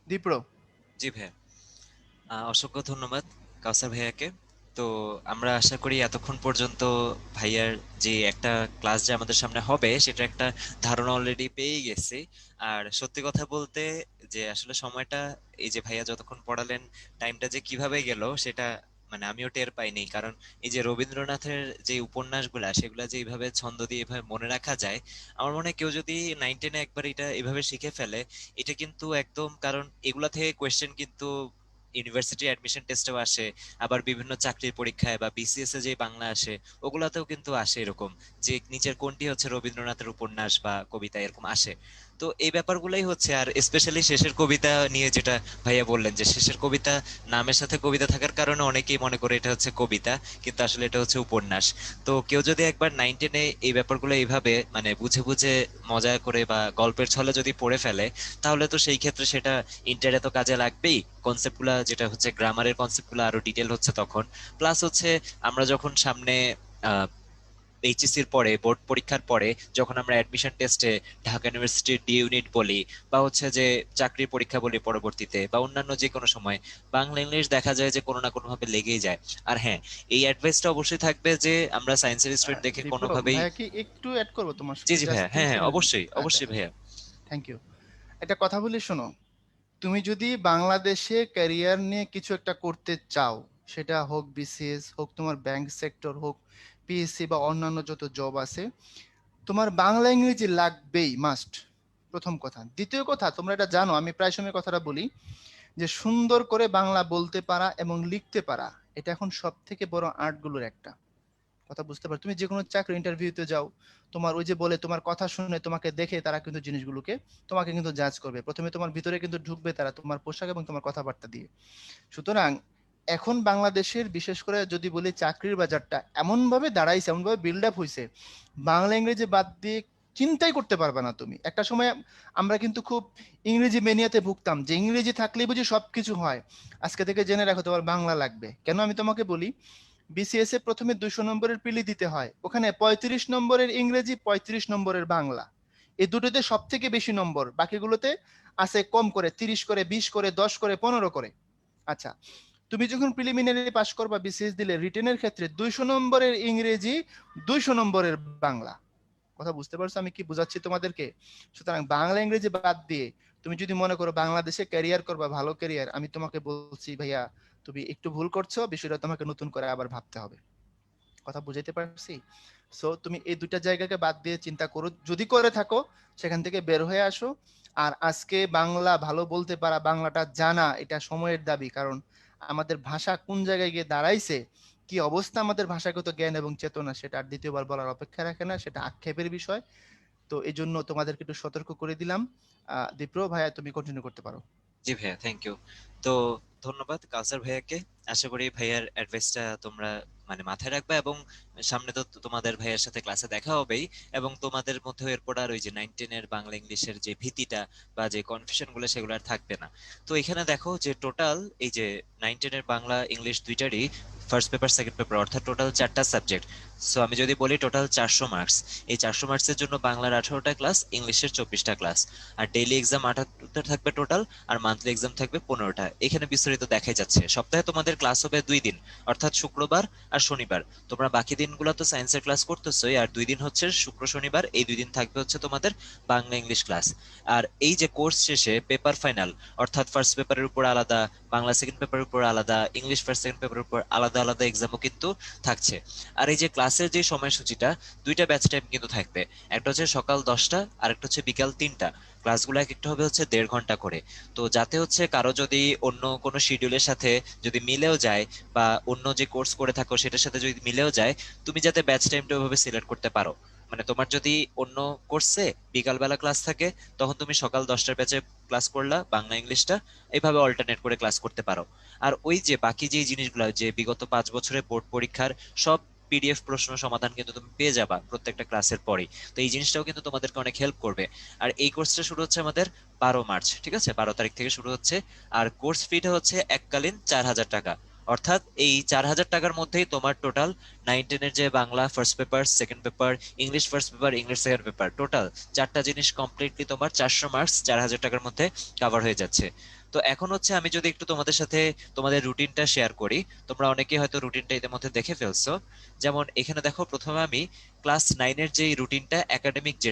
দীপ্র। জি ভাইয়া, অসংখ্য ধন্যবাদ কাউসার ভাইয়াকে। তো আমরা আশা করি এতক্ষণ পর্যন্ত ভাইয়ার যে একটা ক্লাস যে আমাদের সামনে হবে সেটা একটা ধারণা অলরেডি পেয়ে গেছি। আর সত্যি কথা বলতে যে আসলে সময়টা, এই যে ভাইয়া যতক্ষণ পড়ালেন, টাইমটা যে কিভাবে গেল সেটা মানে আমিও টের পাইনি। কারণ এই যে রবীন্দ্রনাথের যে উপন্যাসগুলা সেগুলা যে এইভাবে ছন্দ দিয়ে এভাবে মনে রাখা যায়, আমার মনে হয় কেউ যদি 9-10 একবার এটা এভাবে শিখে ফেলে, এটা কিন্তু একদম, কারণ এগুলা থেকে কোয়েশ্চেন কিন্তু ইউনিভার্সিটি অ্যাডমিশন টেস্টেও আসে, আবার বিভিন্ন চাকরির পরীক্ষায় বা বিসিএস এ যে বাংলা আসে ওগুলাতেও কিন্তু আসে এরকম, যে নিচের কোনটি হচ্ছে রবীন্দ্রনাথের উপন্যাস বা কবিতা, এরকম আসে। তো এই ব্যাপারগুলাই হচ্ছে, আর স্পেশালি শেষের কবিতা নিয়ে যেটা ভাইয়া বললেন, যে শেষের কবিতা নামের সাথে কবিতা থাকার কারণে অনেকেই মনে করে এটা হচ্ছে কবিতা, কিন্তু আসলে এটা হচ্ছে উপন্যাস। তো কেউ যদি একবার 9-10 এই ব্যাপারগুলো এইভাবে মানে বুঝে বুঝে মজা করে বা গল্পের ছলে যদি পড়ে ফেলে, তাহলে তো সেই ক্ষেত্রে সেটা ইন্টারে তো কাজে লাগবেই। কনসেপ্টগুলা যেটা হচ্ছে গ্রামারের কনসেপ্টগুলো আরো ডিটেল হচ্ছে তখন। প্লাস হচ্ছে আমরা যখন সামনে এইচএসসির পরে, বোর্ড পরীক্ষার পরে যখন আমরা অ্যাডমিশন টেস্টে ঢাকা ইউনিভার্সিটির ডি ইউনিট বলি বা হচ্ছে যে চাকরির পরীক্ষা বলি পরবর্তীতে বা অন্যান্য যে কোনো সময়, বাংলা ইংলিশ দেখা যায় যে কোনো না কোনো ভাবে লেগেই যায়। আর হ্যাঁ, এই অ্যাডভাইসটা অবশ্যই থাকবে যে আমরা সায়েন্সের স্টুডেন্ট দেখে দীপ্র, কোনোভাবেই। ভাইয়া কি একটু অ্যাড করবো তোমার জি সাথে, জি জাস্ট ভাইয়া, হ্যাঁ 30 হ্যাঁ, সেকেন্ড? অবশ্যই আচ্ছা, অবশ্যই ভাইয়া। Thank you. একটা কথা বলি শোনো, তুমি যদি বাংলাদেশে ক্যারিয়ার নিয়ে কিছু একটা করতে চাও, সেটা হোক বিসিএস, হোক তোমার ব্যাংক সেক্টর, হোক পিএসসি বা অন্যান্য যত জব আছে, তোমার বাংলা ইংরেজি লাগবেই, মাস্ট, প্রথম কথা। দ্বিতীয় কথা, তোমরা এটা জানো, আমি প্রায় সময় কথাটা বলি, যে সুন্দর করে বাংলা বলতে পারা এবং লিখতে পারা, এটা এখন সব থেকে বড় আর্টগুলোর একটা। কথা বুঝতে পারো? তুমি যে কোনো চাকরি ইন্টারভিউতে যাও, তোমার ওই যে বলে তোমার কথা শুনে তোমাকে দেখে তারা কিন্তু জিনিসগুলোকে তোমাকে কিন্তু জাজ করবে। প্রথমে তোমার ভিতরে কিন্তু ঢুকবে তারা তোমার পোশাক এবং তোমার কথাবার্তা দিয়ে। সুতরাং এখন বাংলাদেশের বিশেষ করে যদি বলি চাকরির বাজারটা এমন ভাবে দাঁড়াইছে, এমন ভাবে বিল্ড আপ হয়েছে, বাংলা ইংরেজি বাদ দিয়ে চিন্তাই করতে পারবে না তুমি। একটা সময় আমরা কিন্তু খুব ইংরেজি মেনিয়াতে ভুগতাম, যে ইংরেজি থাকলেই বুঝি সবকিছু হয়। আজকে থেকে জেনে রাখো তোমার বাংলা লাগবে। কেন আমি তোমাকে বলি, বিসিএস এ প্রথমে 200 নম্বরের প্রিলি দিতে হয়, ওখানে 35 নম্বরের ইংরেজি, 35 নম্বরের বাংলা, এই দুটোতে সব থেকে বেশি নম্বর, বাকিগুলোতে আছে কম করে, 30 করে, 20 করে, 10 করে, 15 করে। আচ্ছা, তুমি যখন প্রিলিমিনারি পাস করবা, বিসিএস দিলে, রিটেনের ক্ষেত্রে 200 নম্বরের ইংরেজি, 200 নম্বরের বাংলা। কথা বুঝতে পারছো আমি কি বুঝাচ্ছি তোমাদেরকে? সুতরাং বাংলা ইংরেজি বাদ দিয়ে তুমি যদি মনে করো বাংলাদেশে ক্যারিয়ার করবা, ভালো ক্যারিয়ার, আমি তোমাকে বলছি ভাইয়া, তুমি একটু ভুল করছো, বিষয়টা তোমাকে নতুন করে আবার ভাবতে হবে। কথা বুঝাইতে পারছি? সো তুমি এই দুইটা জায়গাকে বাদ দিয়ে চিন্তা করো, যদি করে থাকো সেখান থেকে বের হয়ে আসো। আর আজকে বাংলা ভালো বলতে পারা, বাংলাটা জানা, এটা সময়ের দাবি। কারণ আমাদের ভাষা কোন জায়গায় গিয়ে দাঁড়াইছে, কি অবস্থা আমাদের ভাষাগত জ্ঞান এবং চেতনা, সেটা আর দ্বিতীয়বার বলার অপেক্ষা রাখে না, সেটা আক্ষেপের বিষয়। তো এই জন্য তোমাদেরকে একটু সতর্ক করে দিলাম। দীপ্র ভাইয়া, তুমি কন্টিনিউ করতে পারো। জি ভাইয়া, থ্যাংক ইউ। তো ধন্যবাদ কাউসার ভাইয়াকে। আশা করি ভাইয়ার অ্যাডভাইসটা তোমরা মানে মাথায় রাখবে, এবং সামনে তো তোমাদের ভাইয়ার সাথে ক্লাসে দেখা হবেই, এবং তোমাদের মধ্যে এরপর আর ওই যে 9-10 এর বাংলা ইংলিশের যে ভীতিটা বা যে কনফিউশন গুলো সেগুলো আর থাকবে না। তো এখানে দেখো যে টোটাল এই যে 9-10 এর বাংলা ইংলিশ দুইটারই ফার্স্ট পেপার সেকেন্ড পেপার, অর্থাৎ টোটাল 4টা সাবজেক্ট। সো আমি যদি বলি টোটাল 400 মার্কস। এই 400 মার্কসের জন্য বাংলার 18টা ক্লাস, ইংলিশের 24টা ক্লাস, আর ডেইলি এক্সাম 78টা থাকবে টোটাল, আর মান্থলি এক্সাম থাকবে 15টা। এখানে বিস্তারিত দেখাই যাচ্ছে। সপ্তাহে তোমাদের ক্লাস হবে 2 দিন, অর্থাৎ শুক্রবার আর শনিবার। তোমরা বাকি দিনগুলো তো সায়েন্সের ক্লাস করতেছোই, আর 2 দিন হচ্ছে শুক্র শনিবার, এই 2 দিন থাকবে হচ্ছে তোমাদের বাংলা ইংলিশ ক্লাস। আর এই যে কোর্স শেষে পেপার ফাইনাল, অর্থাৎ ফার্স্ট পেপারের উপর আলাদা, বাংলা সেকেন্ড পেপারের উপর আলাদা, ইংলিশ ফার্স্ট সেকেন্ড পেপারের উপর আলাদা আলাদা এক্সামও কিন্তু থাকছে। আর এই যে ক্লাসের যে সময়সূচিটা, দুইটা ব্যাচ টাইম কিন্তু থাকবে। একটা হচ্ছে সকাল 10টা, আর একটা হচ্ছে বিকাল 3টা। ক্লাসগুলো এক একটা হবে হচ্ছে 1.5 ঘন্টা করে। তো যাতে হচ্ছে কারো যদি অন্য কোনো শিডিউলের সাথে যদি মিলেও যায়, বা অন্য যে কোর্স করে থাকো সেটার সাথে যদি মিলেও যায়, তুমি যাতে ব্যাচ টাইমটা ওইভাবে সিলেক্ট করতে পারো। মানে তোমার যদি অন্য কোর্সে বিকালবেলা ক্লাস থাকে, তখন তুমি সকাল 10টার ব্যাচে ক্লাস করলা বাংলা ইংলিশটা, এইভাবে অল্টারনেট করে ক্লাস করতে পারো। আর ওই যে বাকি যে জিনিসগুলো, যে বিগত 5 বছরের বোর্ড পরীক্ষার সব পিডিএফ প্রশ্ন সমাধান কিন্তু তুমি পেয়ে যাবা প্রত্যেকটা ক্লাসের পরেই। তো এই জিনিসটাও কিন্তু তোমাদেরকে অনেক হেল্প করবে। আর এই কোর্সটা শুরু হচ্ছে আমাদের 12 মার্চ, ঠিক আছে, 12 তারিখ থেকে শুরু হচ্ছে। আর কোর্স ফিটা হচ্ছে এককালীন 4,000 টাকা। অর্থাৎ এই 4,000 টাকার মধ্যেই তোমার টোটাল 9-10 এর যে Bangla first paper second paper, English first paper English second paper, total 4টা জিনিস কমপ্লিটলি তোমার 400 মার্কস 4,000 টাকার মধ্যে কভার হয়ে যাচ্ছে। তো এখন হচ্ছে আমি যদি একটু তোমাদের সাথে তোমাদের রুটিনটা শেয়ার করি। তোমরা অনেকেই হয়তো রুটিনটা ইতিমধ্যে দেখে ফেলছো। যেমন এখানে দেখো, প্রথমে আমি ক্লাস 9-এর যে রুটিনটা, একাডেমিক যে,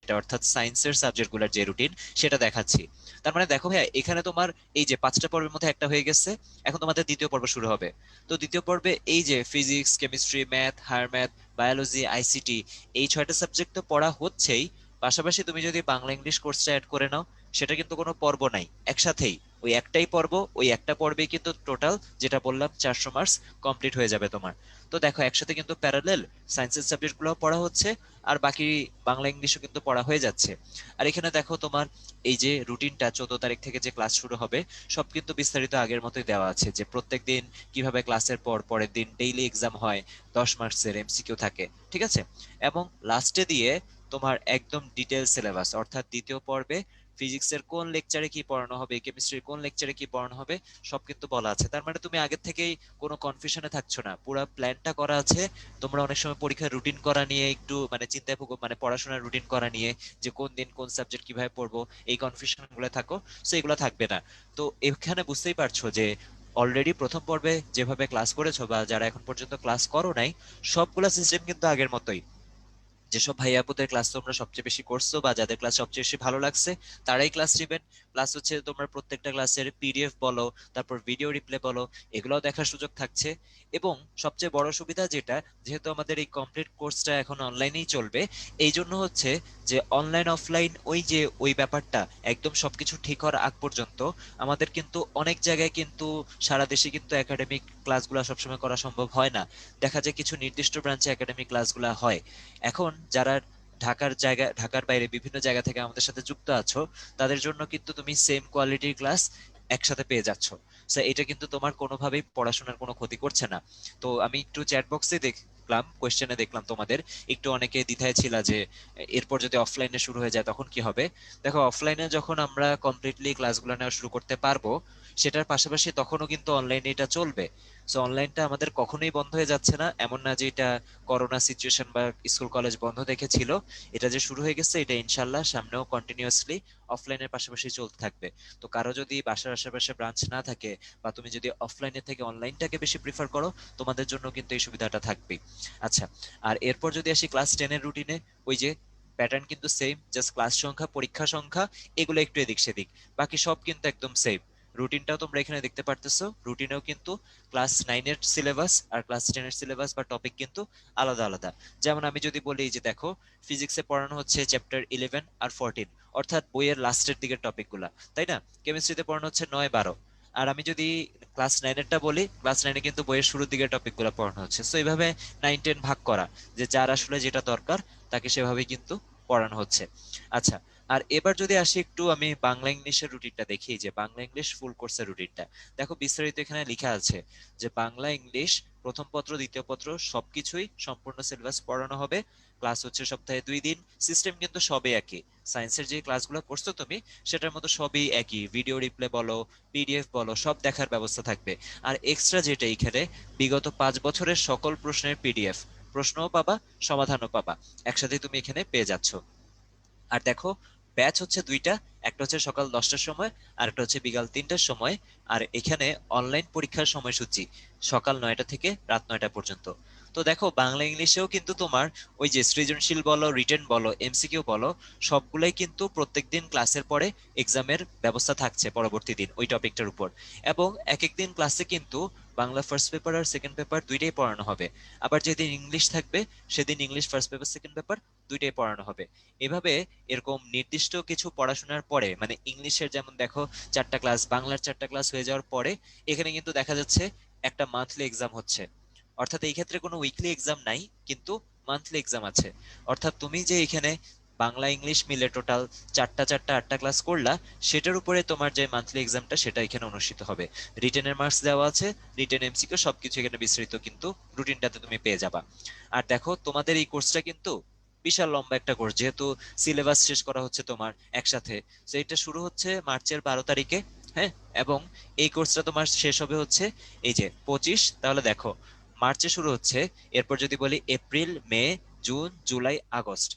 অর্থাৎ সায়েন্সের সাবজেক্টগুলোর যে রুটিন, সেটা দেখাচ্ছি। তার মানে দেখো ভাইয়া, এখানে তোমার এই যে 5টা পর্বের মধ্যে একটা হয়ে গেছে, এখন তোমাদের দ্বিতীয় পর্ব শুরু হবে। তো দ্বিতীয় পর্বে এই যে physics, chemistry, math, higher math, biology, ICT, এই 6টা সাবজেক্ট তো পড়া হচ্ছেই। পাশাপাশি তুমি যদি বাংলা ইংলিশ কোর্সটা অ্যাড করে নাও, সেটা কিন্তু কোনো পর্ব নাই, একসাথেই ওই একটাই পর্ব, ওই একটা পর্বেই কিন্তু টোটাল যেটা বললাম 400 মার্কস কমপ্লিট হয়ে যাবে তোমার। তো দেখো, একসাথে কিন্তু প্যারালেল সায়েন্সের সাবজেক্টগুলো পড়া হচ্ছে, আর বাকি বাংলা ইংলিশও কিন্তু পড়া হয়ে যাচ্ছে। আর এখানে দেখো তোমার এই যে রুটিনটা, 14 তারিখ থেকে যে ক্লাস শুরু হবে, সব কিন্তু বিস্তারিত আগের মতোই দেওয়া আছে, যে প্রত্যেক দিন কিভাবে ক্লাসের পর পরের দিন ডেইলি এক্সাম হয়, 10 মার্কসের এমসিকিউ থাকে, ঠিক আছে। এবং লাস্টে দিয়ে তোমার একদম ডিটেল সিলেবাস, অর্থাৎ দ্বিতীয় পর্বে ফিজিক্সের কোন লেকচারে কি পড়ানো হবে, কেমিস্ট্রির কোন লেকচারে কি পড়ানো হবে, সব কিন্তু বলা আছে। তার মানে তুমি আগের থেকেই কোনো কনফিউশনে থাকছো না, পুরো প্ল্যানটা করা আছে। তোমরা অনেক সময় পরীক্ষার রুটিন করা নিয়ে একটু মানে চিন্তায় ভুগো, মানে পড়াশোনার রুটিন করা নিয়ে যে কোন দিন কোন সাবজেক্ট কিভাবে পড়বো, এই কনফিউশন গুলো থাকো। সো এগুলো থাকবে না। তো এখানে বুঝতেই পারছো যে অলরেডি প্রথম পর্বে যেভাবে ক্লাস করেছো বা যারা এখন পর্যন্ত ক্লাস করো নাই, সবগুলা সিস্টেম কিন্তু আগের মতোই। যেসব ভাই আপুদের ক্লাস তোমরা সবচেয়ে বেশি করছো বা যাদের ক্লাস সবচেয়ে বেশি ভালো লাগছে তারাই ক্লাস নেবেন। প্লাস হচ্ছে তোমরা প্রত্যেকটা ক্লাসের পিডিএফ বলো, তারপর ভিডিও রিপ্লে বলো, এগুলোও দেখার সুযোগ থাকছে। এবং সবচেয়ে বড় সুবিধা যেটা, যেহেতু আমাদের এই কমপ্লিট কোর্সটা এখন অনলাইনেই চলবে, এই জন্য হচ্ছে যে অনলাইন অফলাইন ওই যে ওই ব্যাপারটা একদম সবকিছু ঠিক হওয়ার আগ পর্যন্ত আমাদের কিন্তু অনেক জায়গায় কিন্তু সারা দেশে কিন্তু একাডেমিক ক্লাসগুলো সবসময় করা সম্ভব হয় না। দেখা যায় কিছু নির্দিষ্ট ব্রাঞ্চে একাডেমিক ক্লাসগুলো হয়। এখন যারা ঢাকার বাইরে বিভিন্ন জায়গা থেকে আমাদের সাথে যুক্ত আছো, তাদের জন্য কিন্তু তুমি সেম কোয়ালিটির ক্লাস একসাথে পেয়ে যাচ্ছ। সো এটা কিন্তু তোমার কোনোভাবেই পড়াশোনার কোনো ক্ষতি করছে না। তো আমি একটু চ্যাট বক্সে দেখলাম, কোয়েশ্চেনে দেখলাম তোমাদের একটু অনেকে দ্বিধায় ছিল যে এরপর যদি অফলাইনে শুরু হয়ে যায় তখন কি হবে। দেখো, অফলাইনে যখন আমরা কমপ্লিটলি ক্লাসগুলো নেওয়া শুরু করতে পারবো, সেটার পাশাপাশি তখনও কিন্তু অনলাইনে এটা চলবে। সো অনলাইনটা আমাদের কখনোই বন্ধ হয়ে যাচ্ছে না, এমন না যে এটা করোনা সিচুয়েশন বা স্কুল কলেজ বন্ধ দেখেছিল। এটা যে শুরু হয়ে গেছে, এটা ইনশাল্লাহ সামনেও কন্টিনিউয়াসলি অফলাইনের পাশাপাশি চলতে থাকবে। তো কারো যদি বাসার আশেপাশে ব্রাঞ্চ না থাকে বা তুমি যদি অফলাইনে থেকে অনলাইনটাকে বেশি প্রিফার করো, তোমাদের জন্য কিন্তু এই সুবিধাটা থাকবে। আচ্ছা, আর এরপর যদি আসি ক্লাস 10 এর রুটিনে, ওই যে প্যাটার্ন কিন্তু সেম, জাস্ট ক্লাস সংখ্যা, পরীক্ষা সংখ্যা এগুলো একটু এদিক সেদিক, বাকি সব কিন্তু একদম সেম। রুটিনটাও তোমরা এখানে দেখতে পারতেছো, রুটিনেও কিন্তু ক্লাস 9 এর সিলেবাস আর ক্লাস 10 এর সিলেবাস বা টপিক কিন্তু আলাদা আলাদা। যেমন আমি যদি বলি যে দেখো, ফিজিক্সে পড়ানো হচ্ছে চ্যাপ্টার 11 আর 14, অর্থাৎ বইয়ের লাস্টের দিকের টপিকগুলা, তাই না? কেমিস্ট্রিতে পড়ানো হচ্ছে 9 12। আর আমি যদি ক্লাস 9 এরটা বলি, ক্লাস 9-এ কিন্তু বইয়ের শুরুর দিকের টপিকগুলো পড়ানো হচ্ছে। সো এইভাবে 9 10 ভাগ করা, যে যার আসলে যেটা দরকার তাকে সেভাবেই কিন্তু পড়ানো হচ্ছে। আচ্ছা, আর এবার যদি আসি একটু আমি বাংলা ইংলিশের রুটিনটা দেখি, যে বাংলা ইংলিশ ফুল কোর্সের রুটিনটা দেখো, বিস্তারিত এখানে লেখা আছে যে বাংলা ইংলিশ প্রথম পত্র দ্বিতীয় পত্র সবকিছুই সম্পূর্ণ সিলেবাস পড়ানো হবে। ক্লাস হচ্ছে সপ্তাহে 2 দিন, সিস্টেম কিন্তু সবই একই। সায়েন্সের যে ক্লাসগুলো করছো তুমি, সেটার মতো সবই একই, ভিডিও রিপ্লে বলো, পিডিএফ বলো, সব দেখার ব্যবস্থা থাকবে। আর এক্সট্রা যেটা এইখানে, বিগত 5 বছরের সকল প্রশ্নের পিডিএফ, প্রশ্নও পাবা, সমাধানও পাবা, একসাথে তুমি এখানে পেয়ে যাচ্ছ। আর দেখো, ব্যাচ হচ্ছে দুইটা, একটা হচ্ছে সকাল 10টার সময়, আর একটা হচ্ছে বিকাল 3টার সময়। আর এখানে অনলাইন পরীক্ষার সময়সূচি সকাল 9টা থেকে রাত 9টা পর্যন্ত। তো দেখো, বাংলা ইংলিশেও কিন্তু তোমার ওই যে সৃজনশীল বলো, রিটেন বলো, এমসিকিউ বলো, সবগুলাই কিন্তু প্রত্যেকদিন ক্লাসের পরে এক্সামের ব্যবস্থা থাকছে পরবর্তী দিন ওই টপিকটার উপর। এবং এক এক দিন ক্লাসে কিন্তু বাংলা ফার্স্ট পেপার আর সেকেন্ড পেপার দুইটাই পড়ানো হবে। আবার যেদিন ইংলিশ থাকবে, সেদিন English first paper second paper দুইটাই পড়ানো হবে। এভাবে এরকম নির্দিষ্ট কিছু পড়াশোনার পরে, মানে ইংলিশের যেমন দেখো 4টা ক্লাস, বাংলার 4টা ক্লাস হয়ে যাওয়ার পরে এখানে কিন্তু দেখা যাচ্ছে একটা মান্থলি এক্সাম হচ্ছে। অর্থাৎ এই ক্ষেত্রে কোনো উইকলি এক্সাম নাই, কিন্তু মান্থলি এক্সাম আছে। অর্থাৎ তুমি যে এখানে বাংলা ইংলিশ মিলে টোটাল 4টা 4টা 8টা ক্লাস করলা, সেটার উপরে তোমার যে মান্থলি এক্সামটা সেটা এখানে অনুষ্ঠিত হবে। রিটেনের মার্কস দেওয়া আছে, রিটেন এমসিকিউ সবকিছু এখানে বিস্তারিত কিন্তু রুটিনটাতে তুমি পেয়ে যাবা। আর দেখো, তোমাদের এই কোর্সটা কিন্তু বিশাল লম্বা একটা কোর্স, যেহেতু সিলেবাস শেষ করা হচ্ছে তোমার একসাথে। তো এটা শুরু হচ্ছে মার্চের 12 তারিখে, হ্যাঁ, এবং এই কোর্সটা তোমার শেষ হবে হচ্ছে এই যে 25। তাহলে দেখো, মার্চে শুরু হচ্ছে, এরপর যদি বলি April May June July August,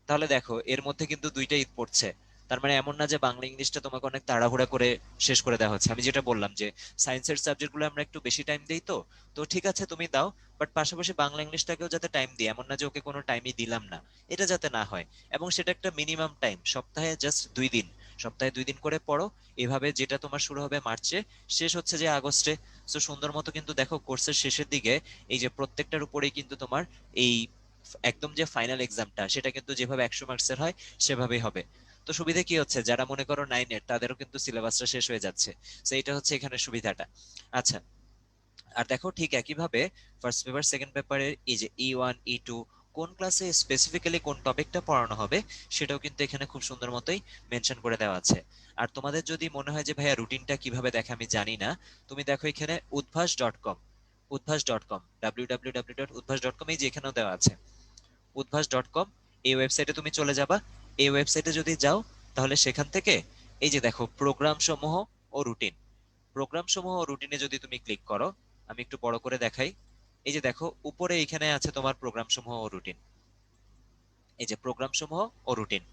তাহলে দেখো এর মধ্যে কিন্তু দুইটা ঈদ পড়ছে। তার মানে এমন না যে বাংলা ইংলিশটা তোমাকে অনেক তাড়াহুড়া করে শেষ করে দেওয়া হচ্ছে। আমি যেটা বললাম যে সায়েন্সের সাবজেক্টগুলো আমরা একটু বেশি টাইম দেই, তো তো ঠিক আছে তুমি দাও, বাট পাশাপাশি বাংলা ইংলিশটাকেও যাতে টাইম দিই, এমন না যে ওকে কোনো টাইমই দিলাম না, এটা যাতে না হয়। এবং সেটা একটা মিনিমাম টাইম, সপ্তাহে জাস্ট 2 দিন, সপ্তাহে 2 দিন করে পড়ো। এভাবে যেটা তোমার শুরু হবে মার্চে, শেষ হচ্ছে যে আগস্টে। তো সুন্দর মতো কিন্তু দেখো কোর্সের শেষের দিকে এই যে প্রত্যেকটার উপরেই কিন্তু তোমার এই একদম যে ফাইনাল এক্সামটা, সেটা কিন্তু যেভাবে 100 মার্কসের হয় সেভাবেই হবে। তো সুবিধা কি হচ্ছে, যারা মনে করো 9-এর, তাদেরও কিন্তু সিলেবাসটা শেষ হয়ে যাচ্ছে। তো এটা হচ্ছে এখানে সুবিধাটা। আচ্ছা, আর দেখো ঠিক একইভাবে ফার্স্ট পেপার সেকেন্ড পেপারের এই যে E1 E2 কোন ক্লাসে স্পেসিফিক্যালি কোন টপিকটা পড়ানো হবে, সেটাও কিন্তু এখানে খুব সুন্দর মতোই মেনশন করে দেওয়া আছে। আর তোমাদের যদি মনে হয় যে ভাইয়া রুটিনটা কিভাবে দেখে আমি জানি না, তুমি দেখো এখানে udbhas.com, udbhas.com, www.udbhas.com, এই যে এখানেও দেওয়া আছে udbhas.com। এই ওয়েবসাইটে তুমি চলে যাবা। এই ওয়েবসাইটে যদি যাও, তাহলে সেখান থেকে এই যে দেখো প্রোগ্রাম সমূহ ও রুটিন, প্রোগ্রাম সমূহ ও রুটিনে যদি তুমি ক্লিক করো, আমি একটু বড় করে দেখাই। এই যে দেখো উপরে এখানে আছে তোমার প্রোগ্রাম সমূহ ও রুটিন, এই যে প্রোগ্রাম সমূহ ও রুটিন।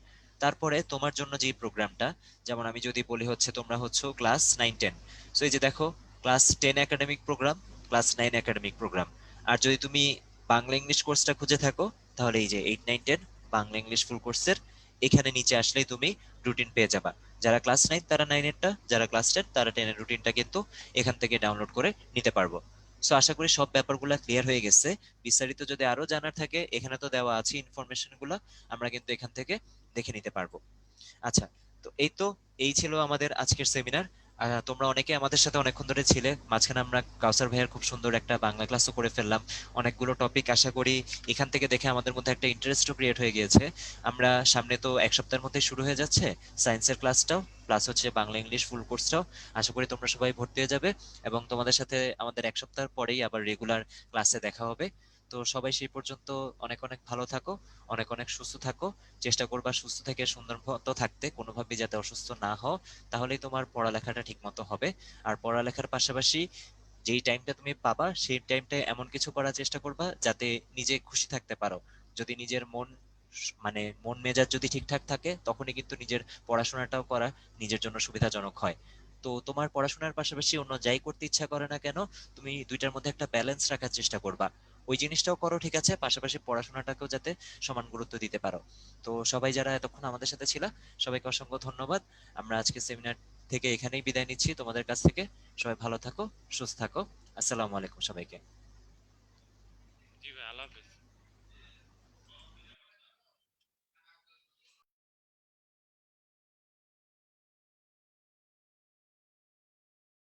তারপরে তোমার জন্য যে প্রোগ্রামটা, যেমন আমি যদি বলি হচ্ছে তোমরা হচ্ছে ক্লাস 9-10, সো এই যে দেখো class 10 academic programme, class 9 academic programme. আর যদি তুমি বাংলা ইংলিশ কোর্সটা খুঁজে থাকো, তাহলে এই যে 8-9-10 বাংলা ইংলিশ ফুল কোর্সের এখানে নিচে আসলেই তুমি রুটিন পেয়ে যাবা। যারা ক্লাস 9 তারা 9 এরটা, যারা ক্লাস 10 তারা 10 এর রুটিনটা কিন্তু এখান থেকে ডাউনলোড করে নিতে পারবো। সো আশা করি সব ব্যাপারগুলো ক্লিয়ার হয়ে গেছে। বিস্তারিত যদি আরো জানার থাকে, এখানে তো দেওয়া আছে ইনফরমেশন গুলা, আমরা কিন্তু এখান থেকে দেখে নিতে পারবো। আচ্ছা, তো এই ছিল আমাদের আজকের সেমিনার। তোমরা অনেকে আমাদের সাথে অনেকক্ষণ ধরে ছিলে, মাঝখানে আমরা কাউসার ভাইয়ের খুব সুন্দর একটা বাংলা ক্লাসও করে ফেললাম। অনেকগুলো টপিক আশা করি এখান থেকে দেখে আমাদের মধ্যে একটা ইন্টারেস্টও ক্রিয়েট হয়ে গিয়েছে। আমরা সামনে তো এক সপ্তাহের মধ্যে শুরু হয়ে যাচ্ছে সায়েন্সের ক্লাসটাও, প্লাস হচ্ছে বাংলা ইংলিশ ফুল কোর্সটাও। আশা করি তোমরা সবাই ভর্তি হয়ে যাবে এবং তোমাদের সাথে আমাদের এক সপ্তাহ পরেই আবার রেগুলার ক্লাসে দেখা হবে। তো সবাই সেই পর্যন্ত অনেক অনেক ভালো থাকো, অনেক অনেক সুস্থ থাকো। চেষ্টা করবা সুস্থ থেকে সুন্দর মতো থাকতে, কোনোভাবেই যাতে অসুস্থ না হও, তাহলেই তোমার পড়ালেখাটা ঠিক মতো হবে। আর পড়ালেখার পাশাপাশি যেই টাইমটা তুমি পাবা সেই টাইমটায় এমন কিছু করার চেষ্টা করবা যাতে নিজে খুশি থাকতে পারো। যদি নিজের মানে মন মেজাজ যদি ঠিকঠাক থাকে, তখনই কিন্তু নিজের পড়াশোনাটাও করা নিজের জন্য সুবিধাজনক হয়। তো তোমার পড়াশোনার পাশাপাশি অন্য যাই করতে ইচ্ছা করে না কেন, তুমি দুইটার মধ্যে একটা ব্যালেন্স রাখার চেষ্টা করবা। ওই জিনিসটাও করো, ঠিক আছে, পাশাপাশি পড়াশোনাটাকেও যাতে সমান গুরুত্ব দিতে পারো। তো সবাই যারা এতক্ষণ আমাদের সাথে ছিল, সবাইকে অসংখ্য ধন্যবাদ। আমরা আজকে সেমিনার থেকে এখানেই বিদায় নিচ্ছি তোমাদের কাছ থেকে। সবাই ভালো থাকো, সুস্থ থাকো। আসসালামু আলাইকুম সবাইকে।